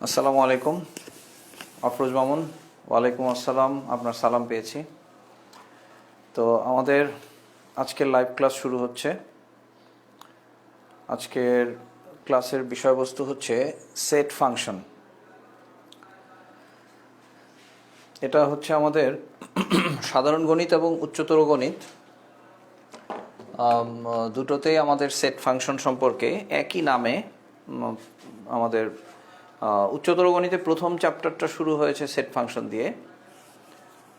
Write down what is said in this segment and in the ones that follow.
আসসালামু আলাইকুম। আফরোজ মামুন। ওয়ালাইকুম আসসালাম, আপনার সালাম পেয়েছি। তো আমাদের আজকের লাইভ ক্লাস শুরু হচ্ছে। আজকের ক্লাসের বিষয়বস্তু হচ্ছে সেট ফাংশন। এটা হচ্ছে আমাদের সাধারণ গণিত এবং উচ্চতর গণিত দুটোতেই আমাদের সেট ফাংশন সম্পর্কে একই নামে আমাদের উচ্চতর গণিতে প্রথম চ্যাপ্টারটা শুরু হয়েছে সেট ফাংশন দিয়ে,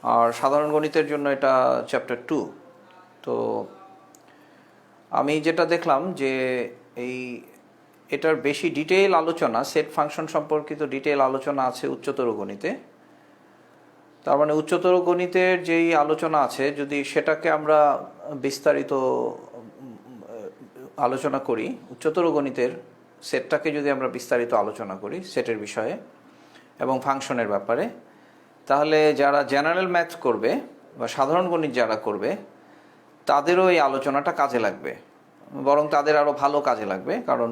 আর সাধারণ গণিতের জন্য এটা চ্যাপ্টার 2। তো আমি যেটা দেখলাম যে এটার বেশি ডিটেইল আলোচনা, সেট ফাংশন সম্পর্কিত ডিটেইল আলোচনা আছে উচ্চতর গণিতে। তার মানে উচ্চতর গণিতের যেই আলোচনা আছে, যদি সেটাকে আমরা বিস্তারিত আলোচনা করি, উচ্চতর গণিতের সেটটাকে যদি আমরা বিস্তারিত আলোচনা করি সেটের বিষয়ে এবং ফাংশনের ব্যাপারে, তাহলে যারা জেনারেল ম্যাথ করবে বা সাধারণ গণিত যারা করবে তাদেরও এই আলোচনাটা কাজে লাগবে, বরং তাদের আরও ভালো কাজে লাগবে, কারণ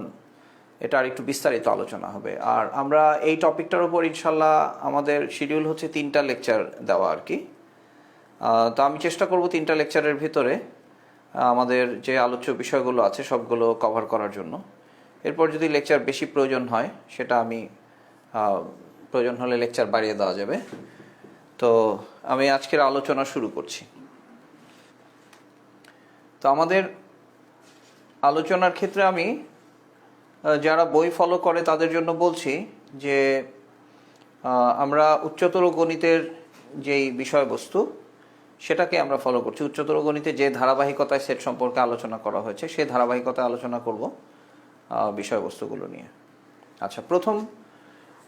এটা আর একটু বিস্তারিত আলোচনা হবে। আর আমরা এই টপিকটার উপর ইনশাল্লাহ আমাদের শিডিউল হচ্ছে 3টা লেকচার দেওয়া আর কি। তো আমি চেষ্টা করব 3টা লেকচারের ভিতরে আমাদের যে আলোচ্য বিষয়গুলো আছে সবগুলো কভার করার জন্য। এরপর যদি লেকচার বেশি প্রয়োজন হয় সেটা আমি প্রয়োজন হলে লেকচার বাড়িয়ে দেওয়া যাবে। তো আমি আজকের আলোচনা শুরু করছি। তো আমাদের আলোচনার ক্ষেত্রে আমি যারা বই ফলো করে তাদের জন্য বলছি যে আমরা উচ্চতর গণিতের যেই বিষয়বস্তু সেটাকে আমরা ফলো করছি। উচ্চতর গণিতে যে ধারাবাহিকতায় সেট সম্পর্কে আলোচনা করা হয়েছে সেই ধারাবাহিকতায় আলোচনা করব বিষয়বস্তুগুলো নিয়ে। আচ্ছা, প্রথম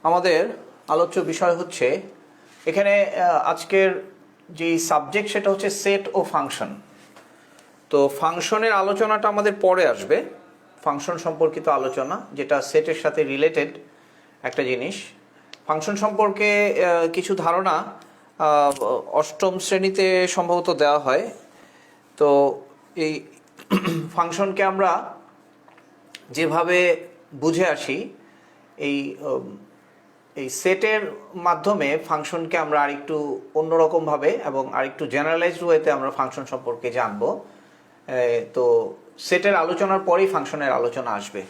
আমাদের আলোচ্য বিষয় হচ্ছে এখানে আজকের যেই সাবজেক্ট সেটা হচ্ছে সেট ও ফাংশন। তো ফাংশনের আলোচনাটা আমাদের পরে আসবে, ফাংশন সম্পর্কিত আলোচনা যেটা সেটের সাথে রিলেটেড একটা জিনিস। ফাংশন সম্পর্কে কিছু ধারণা অষ্টম শ্রেণীতে সম্ভবত দেওয়া হয়। তো এই ফাংশনকে আমরা যেভাবে বুঝে আসি, এই সেটের মাধ্যমে ফাংশনকে আমরা আরেকটু অন্যরকমভাবে এবং আরেকটু জেনারেলাইজড ওয়েতে আমরা ফাংশন সম্পর্কে জানবো। তো সেটের আলোচনার পরেই ফাংশনের আলোচনা আসবে।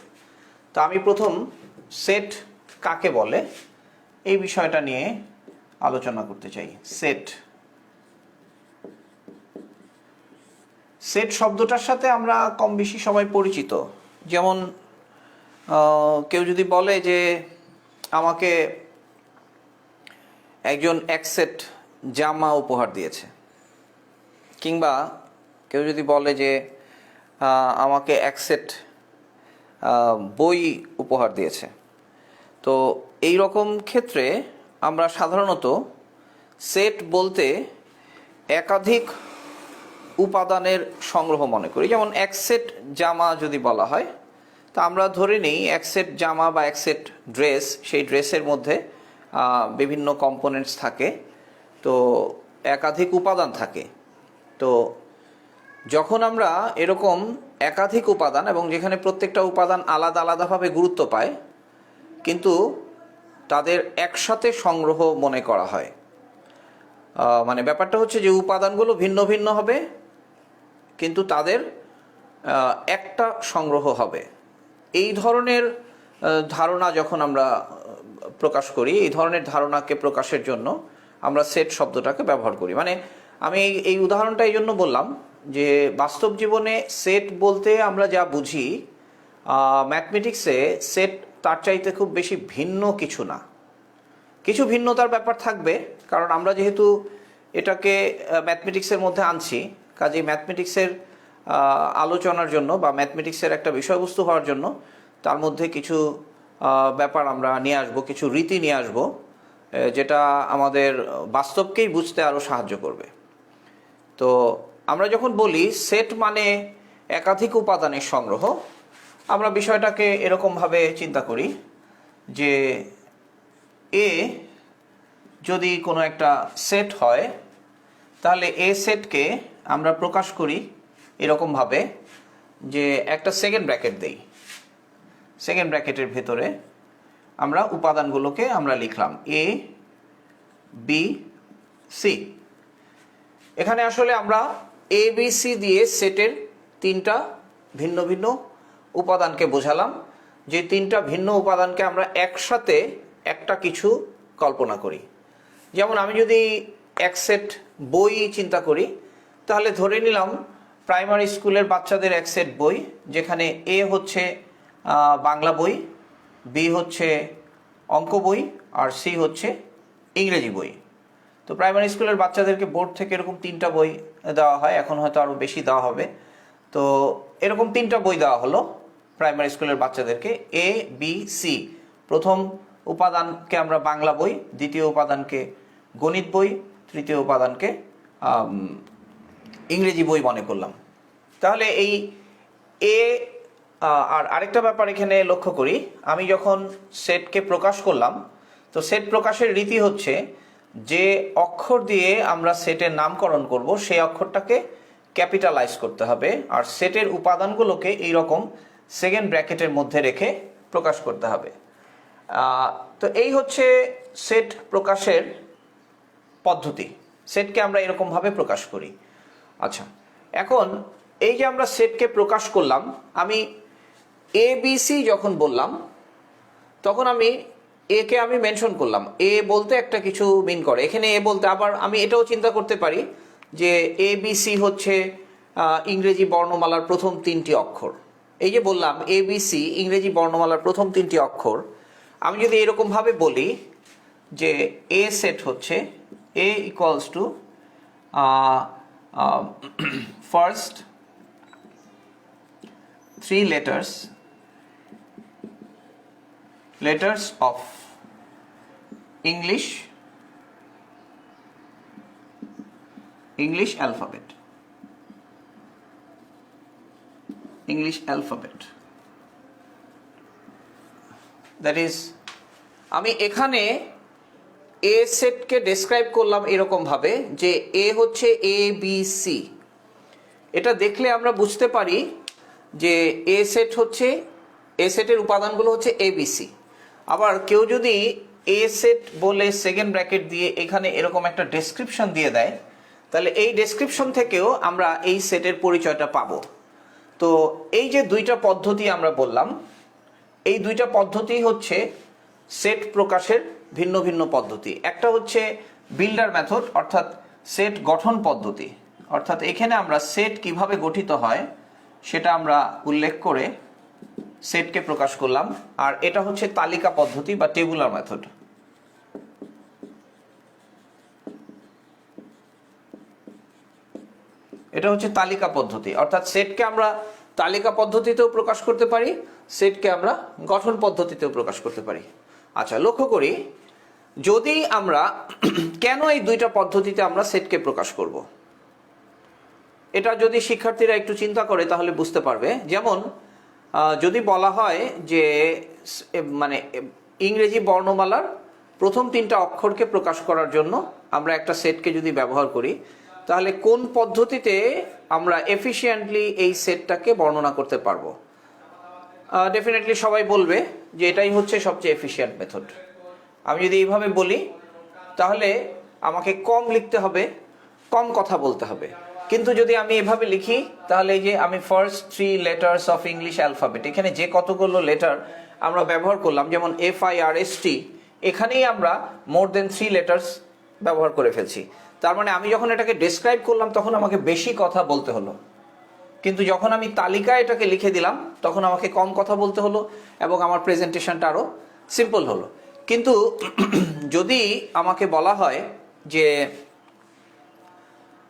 তো আমি প্রথম সেট কাকে বলে এই বিষয়টা নিয়ে আলোচনা করতে চাই। সেট শব্দটার সাথে আমরা কম বেশি সবাই পরিচিত। যেমন কেউ যদি বলে যে আমাকে একজন এক সেট জামা উপহার দিয়েছে, কিংবা কেউ যদি বলে যে আমাকে এক সেট বই উপহার দিয়েছে, তো এই রকম ক্ষেত্রে আমরা সাধারণত সেট বলতে একাধিক উপাদানের সংগ্রহ মনে করি। যেমন এক সেট জামা যদি বলা হয়, তা আমরা ধরে নিই এক সেট জামা বা এক সেট ড্রেস, সেই ড্রেসের মধ্যে বিভিন্ন কম্পোনেন্টস থাকে, তো একাধিক উপাদান থাকে। তো যখন আমরা এরকম একাধিক উপাদান এবং যেখানে প্রত্যেকটা উপাদান আলাদা আলাদাভাবে গুরুত্ব পায় কিন্তু তাদের একসাথে সংগ্রহ মনে করা হয়, মানে ব্যাপারটা হচ্ছে যে উপাদানগুলো ভিন্ন ভিন্ন হবে কিন্তু তাদের একটা সংগ্রহ হবে, এই ধরনের ধারণা যখন আমরা প্রকাশ করি, এই ধরনের ধারণাকে প্রকাশের জন্য আমরা সেট শব্দটাকে ব্যবহার করি। মানে আমি এই উদাহরণটা এই জন্য বললাম যে বাস্তব জীবনে সেট বলতে আমরা যা বুঝি, ম্যাথমেটিক্সে সেট তার চাইতে খুব বেশি ভিন্ন কিছু না। কিছু ভিন্নতার ব্যাপার থাকবে, কারণ আমরা যেহেতু এটাকে ম্যাথমেটিক্সের মধ্যে আনছি, কাজেই ম্যাথমেটিক্সের আলোচনার জন্য বা ম্যাথমেটিক্সের একটা বিষয়বস্তু হওয়ার জন্য তার মধ্যে কিছু ব্যাপার আমরা নিয়ে আসবো, কিছু রীতি নিয়ে আসবো, যেটা আমাদের বাস্তবকেই বুঝতে আরও সাহায্য করবে। তো আমরা যখন বলি সেট মানে একাধিক উপাদানের সংগ্রহ, আমরা বিষয়টাকে এরকমভাবে চিন্তা করি যে এ যদি কোনো একটা সেট হয়, তাহলে এ সেটকে আমরা প্রকাশ করি এরকমভাবে যে একটা সেকেন্ড ব্র্যাকেট দেই, সেকেন্ড ব্র্যাকেটের ভেতরে আমরা উপাদানগুলোকে আমরা লিখলাম এ বি সি। এখানে আসলে আমরা এ বি সি দিয়ে সেটের 3টা ভিন্ন ভিন্ন উপাদানকে বোঝালাম, যে 3টা ভিন্ন উপাদানকে আমরা একসাথে একটা কিছু কল্পনা করি। যেমন আমি যদি এক সেট বই চিন্তা করি, তাহলে ধরে নিলাম প্রাইমারি স্কুলের বাচ্চাদের এক সেট বই, যেখানে এ হচ্ছে বাংলা বই, বি হচ্ছে অঙ্ক বই, আর সি হচ্ছে ইংরেজি বই। তো প্রাইমারি স্কুলের বাচ্চাদেরকে বোর্ড থেকে এরকম 3টা বই দেওয়া হয়, এখন হয়তো আরও বেশি দেওয়া হবে। তো এরকম 3টা বই দেওয়া হলো প্রাইমারি স্কুলের বাচ্চাদেরকে, এ বি সি। প্রথম উপাদানকে আমরা বাংলা বই, দ্বিতীয় উপাদানকে গণিত বই, তৃতীয় উপাদানকে ইংরেজি বই মনে করলাম। তাহলে এই এ আর আরেকটা ব্যাপার এখানে লক্ষ্য করি, আমি যখন সেটকে প্রকাশ করলাম, তো সেট প্রকাশের রীতি হচ্ছে যে অক্ষর দিয়ে আমরা সেটের নামকরণ করব সেই অক্ষরটাকে ক্যাপিটালাইজ করতে হবে, আর সেটের উপাদানগুলোকে এইরকম সেকেন্ড ব্র্যাকেটের মধ্যে রেখে প্রকাশ করতে হবে। তো এই হচ্ছে সেট প্রকাশের পদ্ধতি। সেটকে আমরা এরকমভাবে প্রকাশ করি। আচ্ছা, এখন এই যে আমরা সেটকে প্রকাশ করলাম, আমি এ বি সি যখন বললাম তখন আমি এ কে আমি মেনশন করলাম। এ বলতে একটা কিছু মিন করে, এখানে এ বলতে আবার আমি এটাও চিন্তা করতে পারি যে এ বি সি হচ্ছে ইংরেজি বর্ণমালার প্রথম 3টি অক্ষর। এই যে বললাম এ বি সি ইংরেজি বর্ণমালার প্রথম 3টি অক্ষর, আমি যদি এরকমভাবে বলি যে এ সেট হচ্ছে A equals to first 3 letters of English alphabet, that is আমি এখানে এ সেটকে ডেসক্রাইব করলাম এরকম ভাবে যে এ হচ্ছে এ বি সি। এটা দেখলে আমরা বুঝতে পারি যে এ সেট হচ্ছে, এ সেটের উপাদানগুলো হচ্ছে এ বি সি। আবার কেউ যদি এ সেট বলে সেকেন্ড ব্র্যাকেট দিয়ে এখানে এরকম একটা ডেসক্রিপশন দিয়ে দেয়, তাহলে এই ডেসক্রিপশন থেকেও আমরা এই সেটের পরিচয়টা পাবো। তো এই যে 2টা পদ্ধতি আমরা বললাম, এই 2টা পদ্ধতি হচ্ছে সেট প্রকাশের ভিন্ন ভিন্ন পদ্ধতি। একটা হচ্ছে বিল্ডার মেথড, অর্থাৎ সেট গঠন পদ্ধতি, অর্থাৎ এখানে আমরা সেট কিভাবে গঠিত হয় সেটা আমরা উল্লেখ করে সেটকে প্রকাশ করলাম। আর এটা হচ্ছে তালিকা পদ্ধতি বা টেবুলার মেথড। এটা হচ্ছে তালিকা পদ্ধতি, অর্থাৎ সেটকে আমরা তালিকা পদ্ধতিতেও প্রকাশ করতে পারি, সেটকে আমরা গঠন পদ্ধতিতেও প্রকাশ করতে পারি। আচ্ছা, লক্ষ্য করি যদি আমরা কেন এই 2টা পদ্ধতিতে আমরা সেটকে প্রকাশ করব, এটা যদি শিক্ষার্থীরা একটু চিন্তা করে তাহলে বুঝতে পারবে। যেমন যদি বলা হয় যে মানে ইংরেজি বর্ণমালার প্রথম 3টা অক্ষরকে প্রকাশ করার জন্য আমরা একটা সেটকে যদি ব্যবহার করি, তাহলে কোন পদ্ধতিতে আমরা এফিশিয়েন্টলি এই সেটটাকে বর্ণনা করতে পারবো? ডেফিনেটলি সবাই বলবে যে এটাই হচ্ছে সবচেয়ে এফিশিয়েন্ট মেথড। আমি যদি এইভাবে বলি তাহলে আমাকে কম লিখতে হবে, কম কথা বলতে হবে। কিন্তু যদি আমি এভাবে লিখি তাহলে এই যে আমি first 3 letters of English alphabet, এখানে যে কতগুলো লেটার আমরা ব্যবহার করলাম, যেমন FIRST, এখানেই আমরা মোর দেন 3 letters ব্যবহার করে ফেলছি। তার মানে আমি যখন এটাকে ডেসক্রাইব করলাম তখন আমাকে বেশি কথা বলতে হলো, কিন্তু যখন আমি তালিকায় এটাকে লিখে দিলাম তখন আমাকে কম কথা বলতে হলো এবং আমার প্রেজেন্টেশনটা আরও সিম্পল হলো। কিন্তু যদি আমাকে বলা হয় যে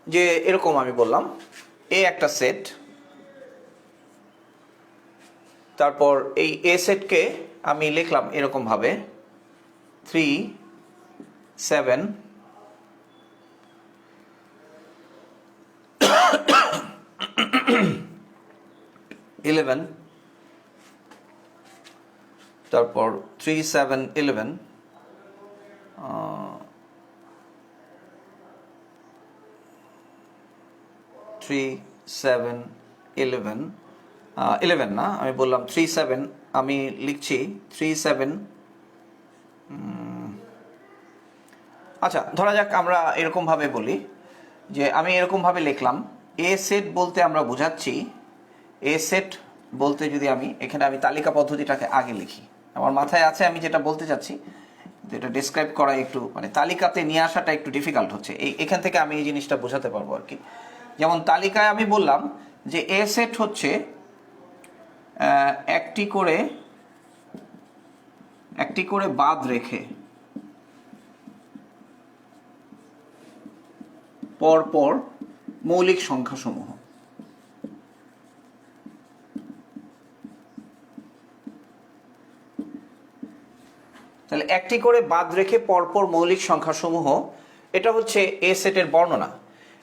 যে এরকম আমি বললাম এ একটা সেট, তারপর এই এ সেটকে আমি লিখলাম এরকম ভাবে 3 7 11, তারপর 3 7 11, 3 7 11, 11 না, আমি বললাম 3 7, আমি লিখছি 3 7। আচ্ছা, ধরা যাক আমরা এরকম ভাবে বলি যে আমি এরকম ভাবে লিখলাম এ সেট বলতে আমরা বোঝাচ্ছি, এ সেট বলতে যদি আমি এখানে আমি তালিকা পদ্ধতিটাকে আগে লিখি, আমার মাথায় আছে আমি যেটা বলতে চাচ্ছি, এটা ডেসক্রাইব করা একটু মানে তালিকাতে নিয়ে আসাটা একটু ডিফিকাল্ট হচ্ছে, এখান থেকে আমি এই জিনিসটা বোঝাতে পারবো আর কি। যেমন তালিকায় আমি বললাম যে এ সেট হচ্ছে একটি করে বাদ রেখে পরপর মৌলিক সংখ্যাসমূহ। তাহলে একটি করে বাদ রেখে পরপর মৌলিক সংখ্যাসমূহ, এটা হচ্ছে এ সেটের বর্ণনা।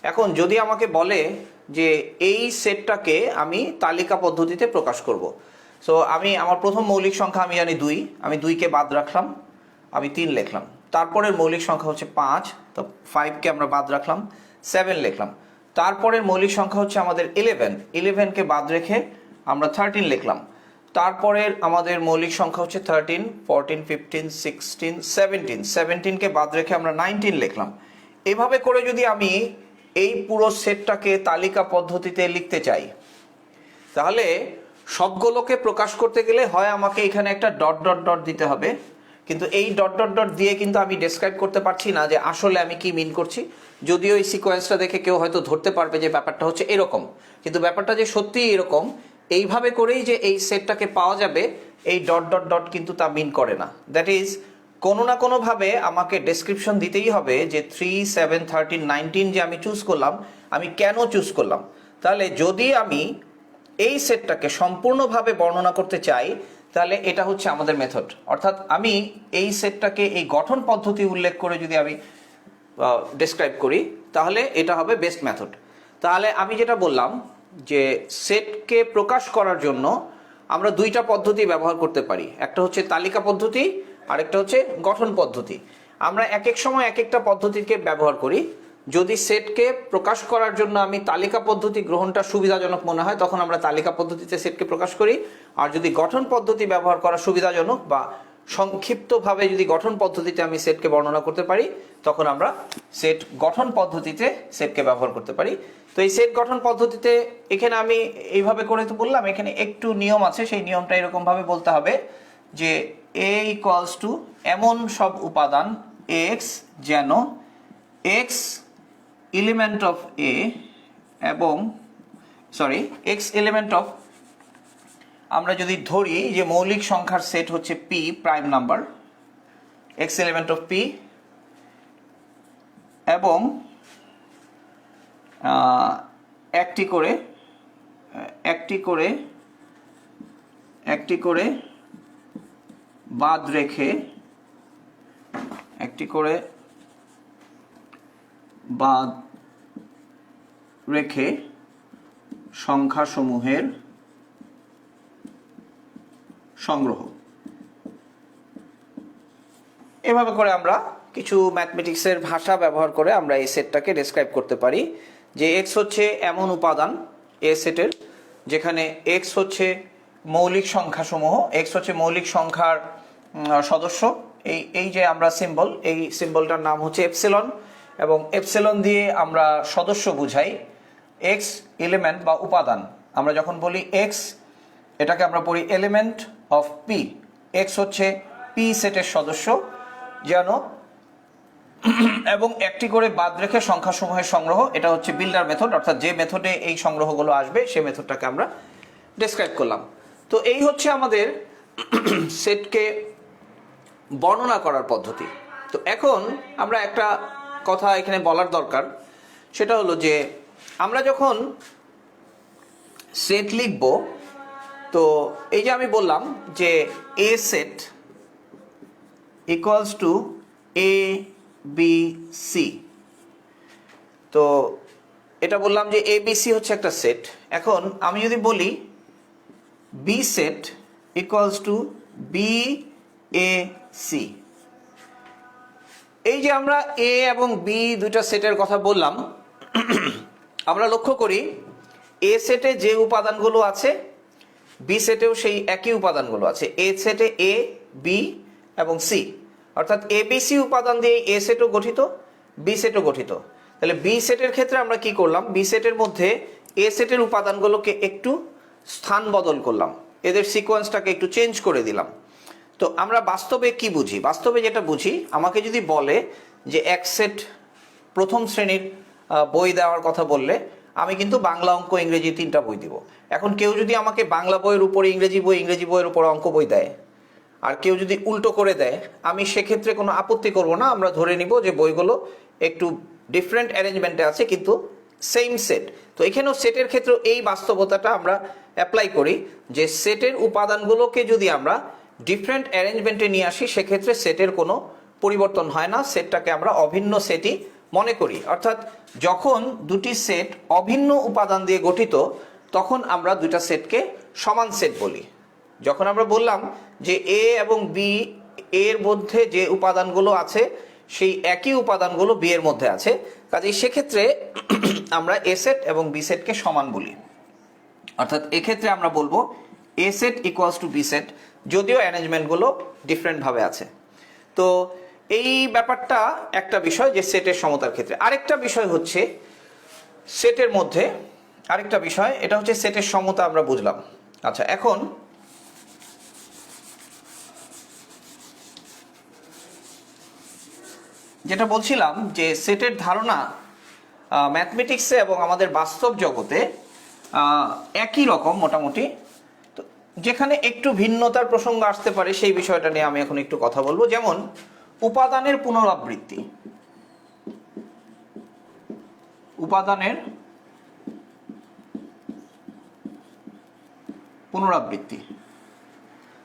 এখন যদি আমাকে বলে যে এই সেটটাকে আমি তালিকা পদ্ধতিতে প্রকাশ করব, সো আমি আমার প্রথম মৌলিক সংখ্যা আমি জানি 2, আমি 2কে বাদ রাখলাম, আমি 3 লিখলাম। তারপরের মৌলিক সংখ্যা হচ্ছে 5, তো 5কে আমরা বাদ রাখলাম, 7 লিখলাম। তারপরের মৌলিক সংখ্যা হচ্ছে আমাদের 11কে বাদ রেখে আমরা 13 লিখলাম। তারপরের আমাদের মৌলিক সংখ্যা হচ্ছে 13, 14, 15, 16, 17কে বাদ রেখে আমরা 19 লিখলাম। এভাবে করে যদি আমি এই পুরো সেটটাকে তালিকা পদ্ধতিতে লিখতে চাই, তাহলে সবগুলোকে প্রকাশ করতে গেলে হয় আমাকে এখানে একটা ডট ডট ডট দিতে হবে, কিন্তু এই ডট ডট ডট দিয়ে কিন্তু আমি ডেসক্রাইব করতে পারছি না যে আসলে আমি কি মিন করছি। যদিও এই সিকোয়েন্সটা দেখে কেউ হয়তো ধরতে পারবে যে ব্যাপারটা হচ্ছে এরকম, কিন্তু ব্যাপারটা যে সত্যিই এরকম এইভাবে করেই যে এই সেটটাকে পাওয়া যাবে, এই ডট ডট ডট কিন্তু তা মিন করে না। দ্যাট ইজ, কোনো না কোনোভাবে আমাকে ডেসক্রিপশন দিতেই হবে যে 3, 7, 13, 19 যে আমি চুজ করলাম, আমি কেন চুজ করলাম। তাহলে যদি আমি এই সেটটাকে সম্পূর্ণভাবে বর্ণনা করতে চাই, তাহলে এটা হচ্ছে আমাদের মেথড। অর্থাৎ আমি এই সেটটাকে এই গঠন পদ্ধতি উল্লেখ করে যদি আমি ডেসক্রাইব করি, তাহলে এটা হবে বেস্ট মেথড। তাহলে আমি যেটা বললাম যে সেটকে প্রকাশ করার জন্য আমরা 2টা পদ্ধতি ব্যবহার করতে পারি, একটা হচ্ছে তালিকা পদ্ধতি, আরেকটা হচ্ছে গঠন পদ্ধতি। আমরা এক এক সময় এক একটা পদ্ধতিকে ব্যবহার করি। যদি সেটকে প্রকাশ করার জন্য আমি তালিকা পদ্ধতি গ্রহণটা সুবিধাজনক মনে হয়, তখন আমরা তালিকা পদ্ধতিতে সেটকে প্রকাশ করি। আর যদি গঠন পদ্ধতি ব্যবহার করা সুবিধাজনক বা সংক্ষিপ্তভাবে যদি গঠন পদ্ধতিতে আমি সেটকে বর্ণনা করতে পারি, তখন আমরা সেট গঠন পদ্ধতিতে সেটকে ব্যবহার করতে পারি। তো এই সেট গঠন পদ্ধতিতে এখানে আমি এইভাবে করে তো বললাম, এখানে একটু নিয়ম আছে। সেই নিয়মটা এরকমভাবে বলতে হবে যে a ইকুয়ালস টু এমন সব উপাদান x যেন x এলিমেন্ট অফ a এবং x এলিমেন্ট অফ, আমরা যদি ধরি যে মৌলিক সংখ্যার সেট হচ্ছে p prime number, x element of p এবং একটি করে বাদ রেখে সংখ্যাসমূহের সংগ্রহ। এভাবে করে আমরা কিছু ম্যাথমেটিক্সের ভাষা ব্যবহার করে আমরা এই সেটটাকে ডেসক্রাইব করতে পারি যে x হচ্ছে এমন উপাদান এ সেটের যেখানে x হচ্ছে মৌলিক সংখ্যাসমূহ, x হচ্ছে মৌলিক সংখ্যার সদস্য। এই যে আমরা সিম্বল, এই সিম্বলটার নাম হচ্ছে এপসিলন, এবং এপসিলন দিয়ে আমরা সদস্য বুঝাই। x এলিমেন্ট বা উপাদান, আমরা যখন বলি x, এটাকে আমরা পড়ি এলিমেন্ট অফ p। x হচ্ছে p সেটের সদস্য যেন, এবং একটি করে বাদ রেখে সংখ্যাসমূহের সংগ্রহ। এটা হচ্ছে বিল্ডার মেথড, অর্থাৎ যে মেথডে এই সংগ্রহগুলো আসবে সেই মেথডটাকে আমরা ডেসক্রাইব করলাম। তো এই হচ্ছে আমাদের সেটকে বর্ণনা করার পদ্ধতি। তো এখন আমরা একটা কথা এখানে বলার দরকার, সেটা হলো যে আমরা যখন সেট লিখব, তো এই যে আমি বললাম যে A set equals to A B C, তো এটা বললাম যে এ বি সি হচ্ছে একটা সেট। এখন আমি যদি বলি B set equals to B A C, এই যে আমরা এ এবং বি দুইটা সেটের কথা বললাম, আমরা লক্ষ্য করি এ সেটে যে উপাদানগুলো আছে বি সেটেও সেই একই উপাদানগুলো আছে। এ সেটে এ, বি এবং সি, অর্থাৎ এ বি সি উপাদান দিয়ে এ সেটও গঠিত, বি সেটও গঠিত। তাহলে বি সেটের ক্ষেত্রে আমরা কি করলাম, বি সেটের মধ্যে এ সেটের উপাদানগুলোকে একটু স্থান বদল করলাম, এদের সিকোয়েন্সটাকে একটু চেঞ্জ করে দিলাম। তো আমরা বাস্তবে কি বুঝি, বাস্তবে যেটা বুঝি, আমাকে যদি বলে যে এক সেট প্রথম শ্রেণীর বই দেওয়ার কথা বললে আমি কিন্তু বাংলা, অঙ্ক, ইংরেজি 3টা বই দিব। এখন কেউ যদি আমাকে বাংলা বইয়ের উপরে ইংরেজি বই, ইংরেজি বইয়ের উপরে অঙ্ক বই দেয়, আর কেউ যদি উল্টো করে দেয়, আমি সেক্ষেত্রে কোনো আপত্তি করব না। আমরা ধরে নিব যে বইগুলো একটু ডিফারেন্ট অ্যারেঞ্জমেন্টে আছে কিন্তু সেম সেট। তো এখানেও সেটের ক্ষেত্রেও এই বাস্তবতাটা আমরা অ্যাপ্লাই করি যে সেটের উপাদানগুলোকে যদি আমরা ডিফারেন্ট অ্যারেঞ্জমেন্টে নিয়ে আসি, সেক্ষেত্রে সেটের কোনো পরিবর্তন হয় না, সেটটাকে আমরা অভিন্ন সেটই মনে করি। অর্থাৎ যখন দুটি সেট অভিন্ন উপাদান দিয়ে গঠিত, তখন আমরা দুইটা সেটকে সমান সেট বলি। যখন আমরা বললাম যে এ এবং বি এর মধ্যে যে উপাদানগুলো আছে সেই একই উপাদানগুলো বি এর মধ্যে আছে, কাজেই সেক্ষেত্রে আমরা এ সেট এবং বি সেটকে সমান বলি। অর্থাৎ এক্ষেত্রে আমরা বলবো A set equals to B set, যদিও অ্যারেঞ্জমেন্টগুলো ডিফারেন্টভাবে আছে। তো এই ব্যাপারটা একটা বিষয় যে সেটের সমতার ক্ষেত্রে। আরেকটা বিষয় হচ্ছে সেটের মধ্যে আরেকটা বিষয়, এটা হচ্ছে সেটের সমতা আমরা বুঝলাম। আচ্ছা, এখন যেটা বলছিলাম যে সেটের ধারণা ম্যাথমেটিক্সে এবং আমাদের বাস্তব জগতে একই রকম মোটামুটি। তো যেখানে একটু ভিন্নতার প্রসঙ্গ আসতে পারে সেই বিষয়টা নিয়ে আমি এখন একটু কথা বলবো। যেমন উপাদানের পুনরাবৃত্তি। উপাদানের পুনরাবৃত্তি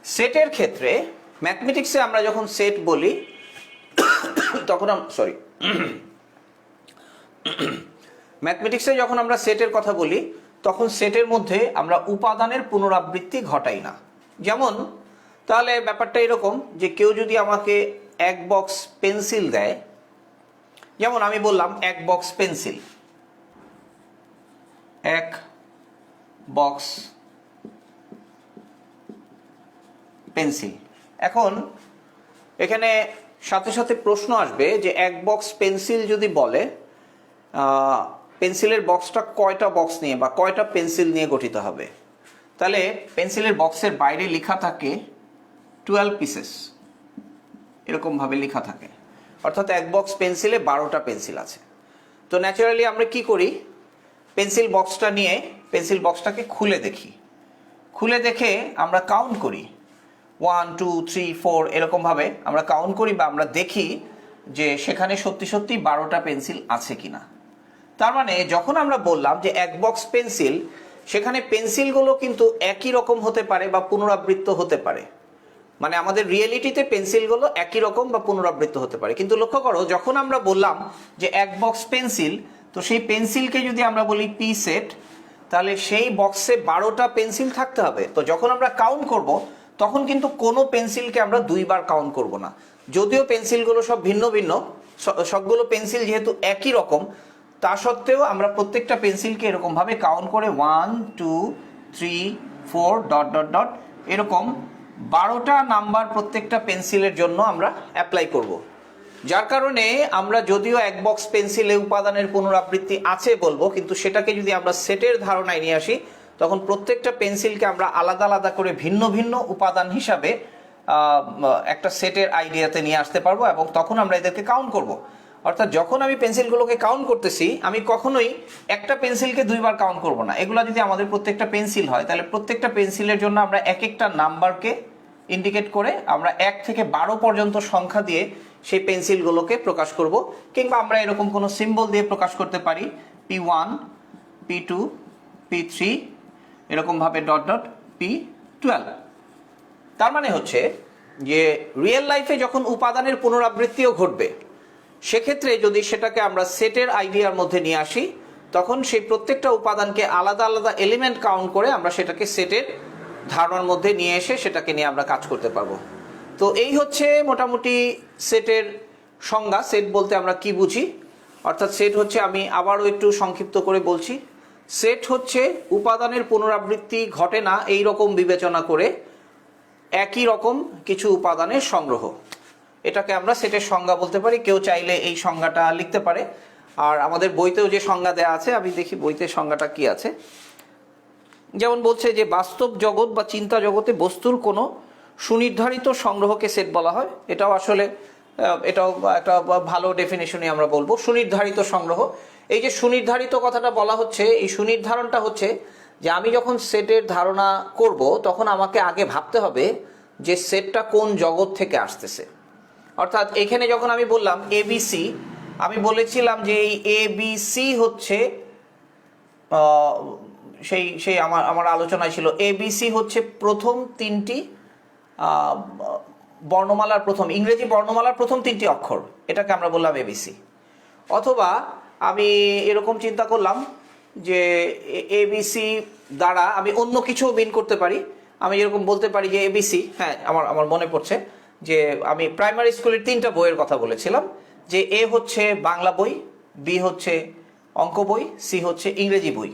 সেটের ক্ষেত্রে ম্যাথমেটিক্সে আমরা যখন সেট বলি তখন ম্যাথমেটিক্সে যখন আমরা সেটের কথা বলি তখন সেটের মধ্যে আমরা উপাদানের পুনরাবৃত্তি ঘটাই না। যেমন তাহলে ব্যাপারটা এরকম যে কেউ যদি আমাকে এক বক্স পেন্সিল দেয়, যেমন আমি বললাম এক বক্স পেন্সিল, এক বক্স পেন্সিল। এখন এখানে সাথে সাথে প্রশ্ন আসবে যে এক বক্স পেন্সিল যদি বলে, পেন্সিলের বক্সটা কয়টা বক্স নিয়ে বা কয়টা পেন্সিল নিয়ে গঠিত হবে? তাহলে পেন্সিলের বক্সের বাইরে লেখা থাকে 12 পিসেস, এরকমভাবে লেখা থাকে। অর্থাৎ এক বক্স পেন্সিলে 12টা পেন্সিল আছে। তো ন্যাচারালি আমরা কি করি, পেন্সিল বক্সটা নিয়ে পেন্সিল বক্সটাকে খুলে দেখি। খুলে দেখে আমরা কাউন্ট করি 1 2 3 4 এরকমভাবে আমরা কাউন্ট করি বা আমরা দেখি যে সেখানে সত্যি সত্যি 12টা পেন্সিল আছে কিনা। তার মানে যখন আমরা বললাম যে এক বক্স পেন্সিল, সেখানে পেন্সিলগুলো কিন্তু একই রকম হতে পারে বা পুনরাবৃত্ত হতে পারে। মানে আমাদের রিয়েলিটিতে পেন্সিলগুলো একই রকম বা পুনরাবৃত্ত হতে পারে। কিন্তু লক্ষ্য করো, যখন আমরা বললাম যে এক বক্স পেন্সিল, তো সেই পেন্সিলকে যদি আমরা বলি পি সেট, তাহলে সেই বক্সে 12টা পেন্সিল থাকতে হবে। তো যখন আমরা কাউন্ট করব তখন কিন্তু কোনো পেন্সিলকে আমরা দুইবার কাউন্ট করব না। যদিও পেন্সিলগুলো সব ভিন্ন ভিন্ন, সবগুলো পেন্সিল যেহেতু একই রকম, তা সত্ত্বেও আমরা প্রত্যেকটা পেন্সিলকে এরকমভাবে কাউন্ট করে 1 2 3 4 ডট ডট ডট এরকম 12টা নাম্বার প্রত্যেকটা পেন্সিলের জন্য আমরা অ্যাপ্লাই করব। যার কারণে আমরা যদিও এক বক্স পেন্সিলে উপাদানের পুনরাবৃত্তি আছে বলবো, কিন্তু সেটাকে যদি আমরা সেটের ধারণায় নিয়ে আসি তখন প্রত্যেকটা পেন্সিলকে আমরা আলাদা আলাদা করে ভিন্ন ভিন্ন উপাদান হিসাবে একটা সেটের আইডিয়াতে নিয়ে আসতে পারবো এবং তখন আমরা এদেরকে কাউন্ট করব। অর্থাৎ যখন আমি পেন্সিলগুলোকে কাউন্ট করতেছি, আমি কখনোই একটা পেন্সিলকে দুইবার কাউন্ট করব না। এগুলো যদি আমাদের প্রত্যেকটা পেন্সিল হয়, তাহলে প্রত্যেকটা পেন্সিলের জন্য আমরা এক একটা নাম্বারকে ইন্ডিকেট করে আমরা 1 থেকে 12 পর্যন্ত সংখ্যা দিয়ে সেই পেন্সিলগুলোকে প্রকাশ করব। কিংবা আমরা এরকম কোনো সিম্বল দিয়ে প্রকাশ করতে পারি, P1 P2 P3 এরকমভাবে ডট ডট P12। তার মানে হচ্ছে যে রিয়েল লাইফে যখন উপাদানের পুনরাবৃত্তিও ঘটবে, সেক্ষেত্রে যদি সেটাকে আমরা সেটের আইডিয়ার মধ্যে নিয়ে আসি, তখন সেই প্রত্যেকটা উপাদানকে আলাদা আলাদা এলিমেন্ট কাউন্ট করে আমরা সেটাকে সেটের ধারণার মধ্যে নিয়ে এসে সেটাকে নিয়ে আমরা কাজ করতে পারবো। তো এই হচ্ছে মোটামুটি সেটের সংজ্ঞা। সেট বলতে আমরা কি বুঝি? অর্থাৎ সেট হচ্ছে, আমি আবারও একটু সংক্ষিপ্ত করে বলছি, সেট হচ্ছে উপাদানের পুনরাবৃত্তি ঘটে না এই রকম বিবেচনা করে একই রকম কিছু উপাদানের সংগ্রহ। এটাকে আমরা সেটের সংজ্ঞা বলতে পারি। কেউ চাইলে এই সংজ্ঞাটা লিখতে পারে। আর আমাদের বইতেও যে সংজ্ঞা দেওয়া আছে, আমি দেখি বইতে সংজ্ঞাটা কি আছে। যেমন বলছে যে বাস্তব জগৎ বা চিন্তা জগতে বস্তুর কোনো সুনির্ধারিত সংগ্রহকে সেট বলা হয়। এটাও আসলে এটাও একটা ভালো ডেফিনেশনই আমরা বলবো। সুনির্ধারিত সংগ্রহ, এই যে সুনির্ধারিত কথাটা বলা হচ্ছে, এই সুনির্ধারণটা হচ্ছে যে আমি যখন সেটের ধারণা করব তখন আমাকে আগে ভাবতে হবে যে সেটটা কোন জগৎ থেকে আসতেছে। অর্থাৎ এখানে যখন আমি বললাম এবিসি, আমি বলেছিলাম যে এই এবিসি হচ্ছে সেই সেই আমার আলোচনায় ছিল এবিসি হচ্ছে প্রথম তিনটি বর্ণমালার প্রথম, ইংরেজি বর্ণমালার প্রথম তিনটি অক্ষর, এটাকে আমরা বললাম এবিসি। অথবা আমি এরকম চিন্তা করলাম যে এবিসি দ্বারা আমি অন্য কিছুও মিন করতে পারি। আমি এরকম বলতে পারি যে এবিসি, হ্যাঁ আমার মনে পড়ছে যে আমি প্রাইমারি স্কুলের 3টা বইয়ের কথা বলেছিলাম, যে এ হচ্ছে বাংলা বই, বি হচ্ছে অঙ্ক বই, সি হচ্ছে ইংরেজি বই।